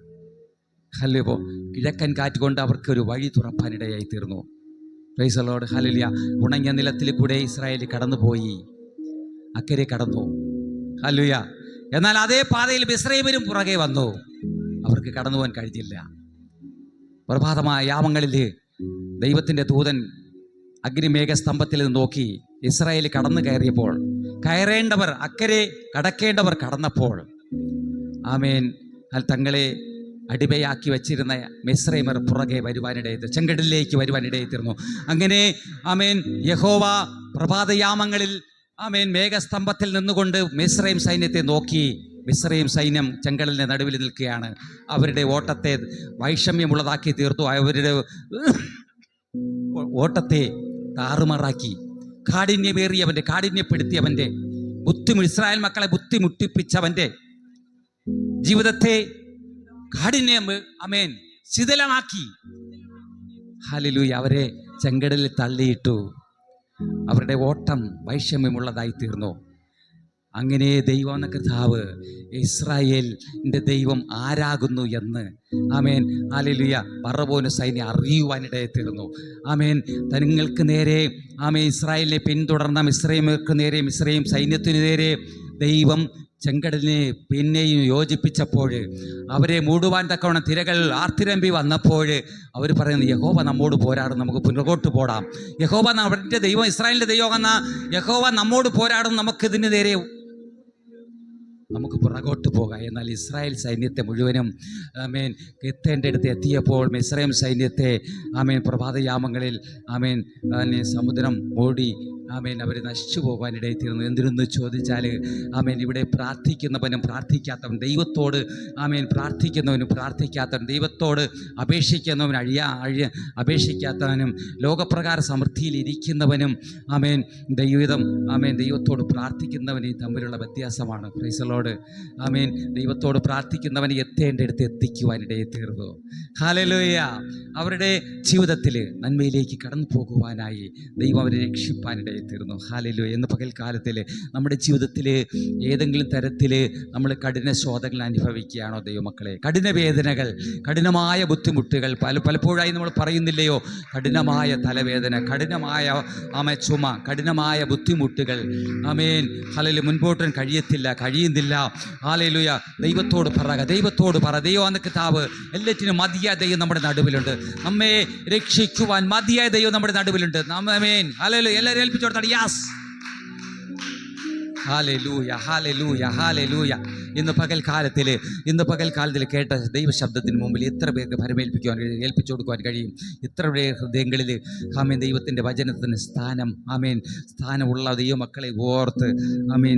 S2: ഹല്ലേലൂയ. ഇപ്പോൾ കിഴക്കൻ കാറ്റ് കൊണ്ട് അവർക്ക് ഒരു വഴി തുറപ്പാനിടയായി തീർന്നു. പ്രൈസലോട് ഹല്ലേലൂയ. ഉണങ്ങിയ നിലത്തിൽ കൂടെ ഇസ്രായേൽ കടന്നുപോയി, അക്കരെ കടന്നു. ഹല്ലേലൂയ. എന്നാൽ അതേ പാതയിൽ മിസ്രയീമ്യരും പുറകെ വന്നു. അവർക്ക് കടന്നു പോകാൻ കഴിഞ്ഞില്ല. പ്രഭാതമായ യാമങ്ങളിൽ ദൈവത്തിൻ്റെ ദൂതൻ അഗ്നിമേഘസ്തംഭത്തിൽ നിന്ന് നോക്കി ഇസ്രായേൽ കടന്നു കയറിയപ്പോൾ, കയറേണ്ടവർ അക്കരെ കടക്കേണ്ടവർ കടന്നപ്പോൾ, ആമേൻ തങ്ങളെ അടിമയാക്കി വച്ചിരുന്ന മിസ്രയീമ്യർ പുറകെ വരുവാനിടയിൽ, ചെങ്കടലിലേക്ക് വരുവാനിടയിൽ തീർന്നു. അങ്ങനെ ആമേൻ യഹോവ പ്രഭാതയാമങ്ങളിൽ ആമേൻ മേഘസ്തംഭത്തിൽ നിന്നുകൊണ്ട് മിസ്രയീം സൈന്യത്തെ നോക്കി. മിസ്രയീം സൈന്യം ചെങ്കടലിൻ്റെ നടുവിൽ നിൽക്കുകയാണ്. അവരുടെ ഓട്ടത്തെ വൈഷമ്യമുള്ളതാക്കി തീർത്തു. അവരുടെ ഓട്ടത്തെ താറുമാറാക്കി. കാഠിന്യമേറിയവൻ്റെ, കാഠിന്യപ്പെടുത്തിയവൻ്റെ, ഇസ്രായേൽ മക്കളെ ബുദ്ധിമുട്ടിപ്പിച്ചവൻ്റെ ജീവിതത്തെ കാഠിന്യം ആമേൻ ശിഥിലമാക്കി. ഹല്ലേലൂയ. അവരെ ചെങ്കടലിൽ തള്ളിയിട്ടു. അവരുടെ ഓട്ടം വൈഷമ്യമുള്ളതായി തീർന്നു. അങ്ങനെ ദൈവം കർത്താവ് ഇസ്രായേലിൻ്റെ ദൈവം ആരാകുന്നു എന്ന് ആമേൻ ഹല്ലേലൂയ ഫറവോന് സൈന്യം അറിയുവാനിടയിൽ തീർന്നു. ആമേൻ തങ്ങൾക്ക് നേരെ ആമേൻ ഇസ്രായേലിനെ പിന്തുടർന്ന മിസ്രയീമ്യർക്ക് നേരെ, മിസ്രയീം സൈന്യത്തിനു നേരെ ദൈവം ചെങ്കടലിനെ പിന്നെയും യോജിപ്പിച്ചപ്പോൾ, അവരെ മൂടുവാൻ തക്കവണ്ണം തിരകൾ ആർത്തിരമ്പി വന്നപ്പോൾ അവർ പറയുന്നത്, യഹോവ നമ്മോട് പോരാടും, നമുക്ക് പുറകോട്ട് പോടാം. യഹോവ അവരുടെ ദൈവം, ഇസ്രായേലിൻ്റെ ദൈവം എന്ന യഹോവ നമ്മോട് പോരാടും, നമുക്കിതിന് നേരെ നമുക്ക് പുറകോട്ട് പോകാം. എന്നാൽ ഇസ്രായേൽ സൈന്യത്തെ മുഴുവനും ആമേൻ എത്തേണ്ടടുത്ത് എത്തിയപ്പോൾ മിസ്രയീം സൈന്യത്തെ ആമേൻ പ്രഭാതയാമങ്ങളിൽ ആമേൻ സമുദ്രം മൂടി. ആമേൻ അവർ നശിച്ചു പോകാനിടയിൽ തീർന്നു. എന്തിനെന്ന് ചോദിച്ചാൽ ആമേൻ ഇവിടെ പ്രാർത്ഥിക്കുന്നവനും പ്രാർത്ഥിക്കാത്തവൻ, ദൈവത്തോട് ആമേൻ പ്രാർത്ഥിക്കുന്നവനും പ്രാർത്ഥിക്കാത്തവൻ, ദൈവത്തോട് അപേക്ഷിക്കുന്നവനും അപേക്ഷിക്കാത്തവനും, ലോകപ്രകാര സമൃദ്ധിയിൽ ഇരിക്കുന്നവനും ആമേൻ ദൈവത്തോട് പ്രാർത്ഥിക്കുന്നവനും തമ്മിലുള്ള വ്യത്യാസമാണ്. Price the Lord. ആമേൻ ദൈവത്തോട് പ്രാർത്ഥിക്കുന്നവനെ എത്തേണ്ടടുത്ത് എത്തിക്കുവാനിടയിൽ തീർന്നു. ഹല്ലേലൂയ. അവരുടെ ജീവിതത്തിൽ നന്മയിലേക്ക് കടന്നു പോകുവാനായി ദൈവം അവരെ രക്ഷിപ്പാനിടയിൽ തീർന്നു. ഹല്ലേലൂയ. എന്ന് പകൽക്കാലത്തിൽ നമ്മുടെ ജീവിതത്തിൽ ഏതെങ്കിലും തരത്തിൽ നമ്മൾ കഠിന ശോധനകൾ അനുഭവിക്കുകയാണോ ദൈവമക്കളെ? കഠിന വേദനകൾ, കഠിനമായ ബുദ്ധിമുട്ടുകൾ, പലപ്പോഴായി നമ്മൾ പറയുന്നില്ലയോ? കഠിനമായ തലവേദന, കഠിനമായ ചുമ, കഠിനമായ ബുദ്ധിമുട്ടുകൾ. Amen hallelujah. മുൻപോട്ടും കഴിയുന്നില്ല. ഹല്ലേലൂയ. ദൈവത്തോട് പറ. ദൈവം കർത്താവ് എല്ലാറ്റിനും മതിയായ ദൈവം നമ്മുടെ നടുവിലുണ്ട്. നമ്മെ രക്ഷിക്കുവാൻ മതിയായ ദൈവം നമ്മുടെ നടുവിലുണ്ട്. Amen hallelujah. എല്ലാവരും ഏൽപ്പിച്ചു കൊടുത്താണ്. യാസ്. ഹല്ലേലൂയ, ഹല്ലേലൂയ, ഹല്ലേലൂയ. ഇന്ന് പകൽക്കാലത്തിൽ കേട്ട ദൈവശബ്ദത്തിന് മുമ്പിൽ എത്ര പേർക്ക് ഭരമേൽപ്പിക്കുവാൻ കഴിയും, ഏൽപ്പിച്ചു കൊടുക്കുവാൻ കഴിയും? എത്ര പേർ ഹൃദയങ്ങളിൽ ആമേൻ ദൈവത്തിൻ്റെ വചനത്തിന് സ്ഥാനമുള്ള ദൈവമക്കളെ ഓർത്ത് ആമേൻ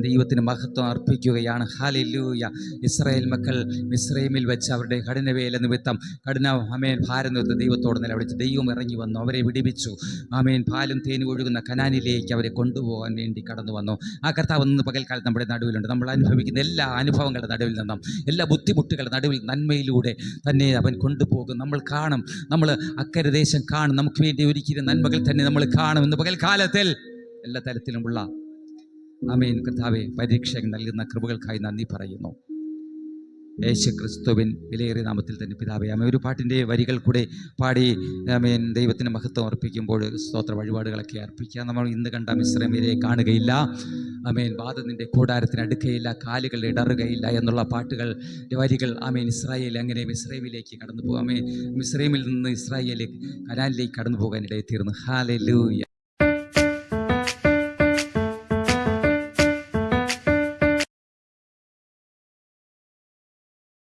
S2: ദൈവത്തിന് മഹത്വം അർപ്പിക്കുകയാണ്. ഹല്ലേലൂയ. ഇസ്രായേൽ മക്കൾ മിസ്രയീമിൽ വെച്ച് അവരുടെ കഠിനവേല നിമിത്തം ഭാരം നിമിത്തം ദൈവത്തോട് നിലവിളിച്ച് ദൈവം ഇറങ്ങി വന്നു, അവരെ വിടിവിച്ചു. ആമേൻ പാലും തേനും ഒഴുകുന്ന കനാനിലേക്ക് അവരെ കൊണ്ടുപോകാൻ വേണ്ടി കടന്നു വന്നു. ആ കർത്താവ് ഇന്ന് പകൽക്കാലത്ത് നമ്മുടെ നടുവിലുണ്ട്. നമ്മൾ അനുഭവിക്കുന്ന എല്ലാ അനുഭവങ്ങളുടെ നടുവിൽ നിന്നും, എല്ലാ ബുദ്ധിമുട്ടുകളുടെ നടുവിൽ നന്മയിലൂടെ തന്നെ അവൻ കൊണ്ടുപോകും. നമ്മൾ കാണും, നമ്മൾ അക്കരെ ദേശം കാണും, നമുക്ക് വേണ്ടി ഒരുക്കിയ നന്മകൾ തന്നെ നമ്മൾ കാണും. ഇന്ന് പകൽക്കാലത്തിൽ എല്ലാ തരത്തിലുമുള്ള ആമേൻ കർത്താവേ പരീക്ഷകൾ നൽകുന്ന കൃപകൾക്കായി നന്ദി പറയുന്നു. യേശു ക്രിസ്തുവിൻ വിലയേറിയ നാമത്തിൽ തന്നെ പിതാവേ. ആമേൻ. ഒരു പാട്ടിൻ്റെ വരികൾ കൂടെ പാടി ആമേൻ ദൈവത്തിന് മഹത്വം അർപ്പിക്കുമ്പോൾ സ്തോത്ര വഴിപാടുകളൊക്കെ അർപ്പിക്കുക. നമ്മൾ ഇന്ന് കണ്ട മിസ്രയീമ്യരെ കാണുകയില്ല, ആമേൻ വാദത്തിൻ്റെ കൂടാരത്തിന് അടുക്കയില്ല, കാലുകൾ ഇടറുകയില്ല എന്നുള്ള വരികൾ ആമേൻ ഇസ്രായേൽ അങ്ങനെ മിസ്രയീമിലേക്ക് കടന്നു പോകും. ആമേൻ മിസ്രയീമിൽ നിന്ന് ഇസ്രായേലിലേക്ക് കനാനിലേക്ക് കടന്നു പോകാൻ ഇടയിൽ തീർന്നു. ഹല്ലേലൂയ.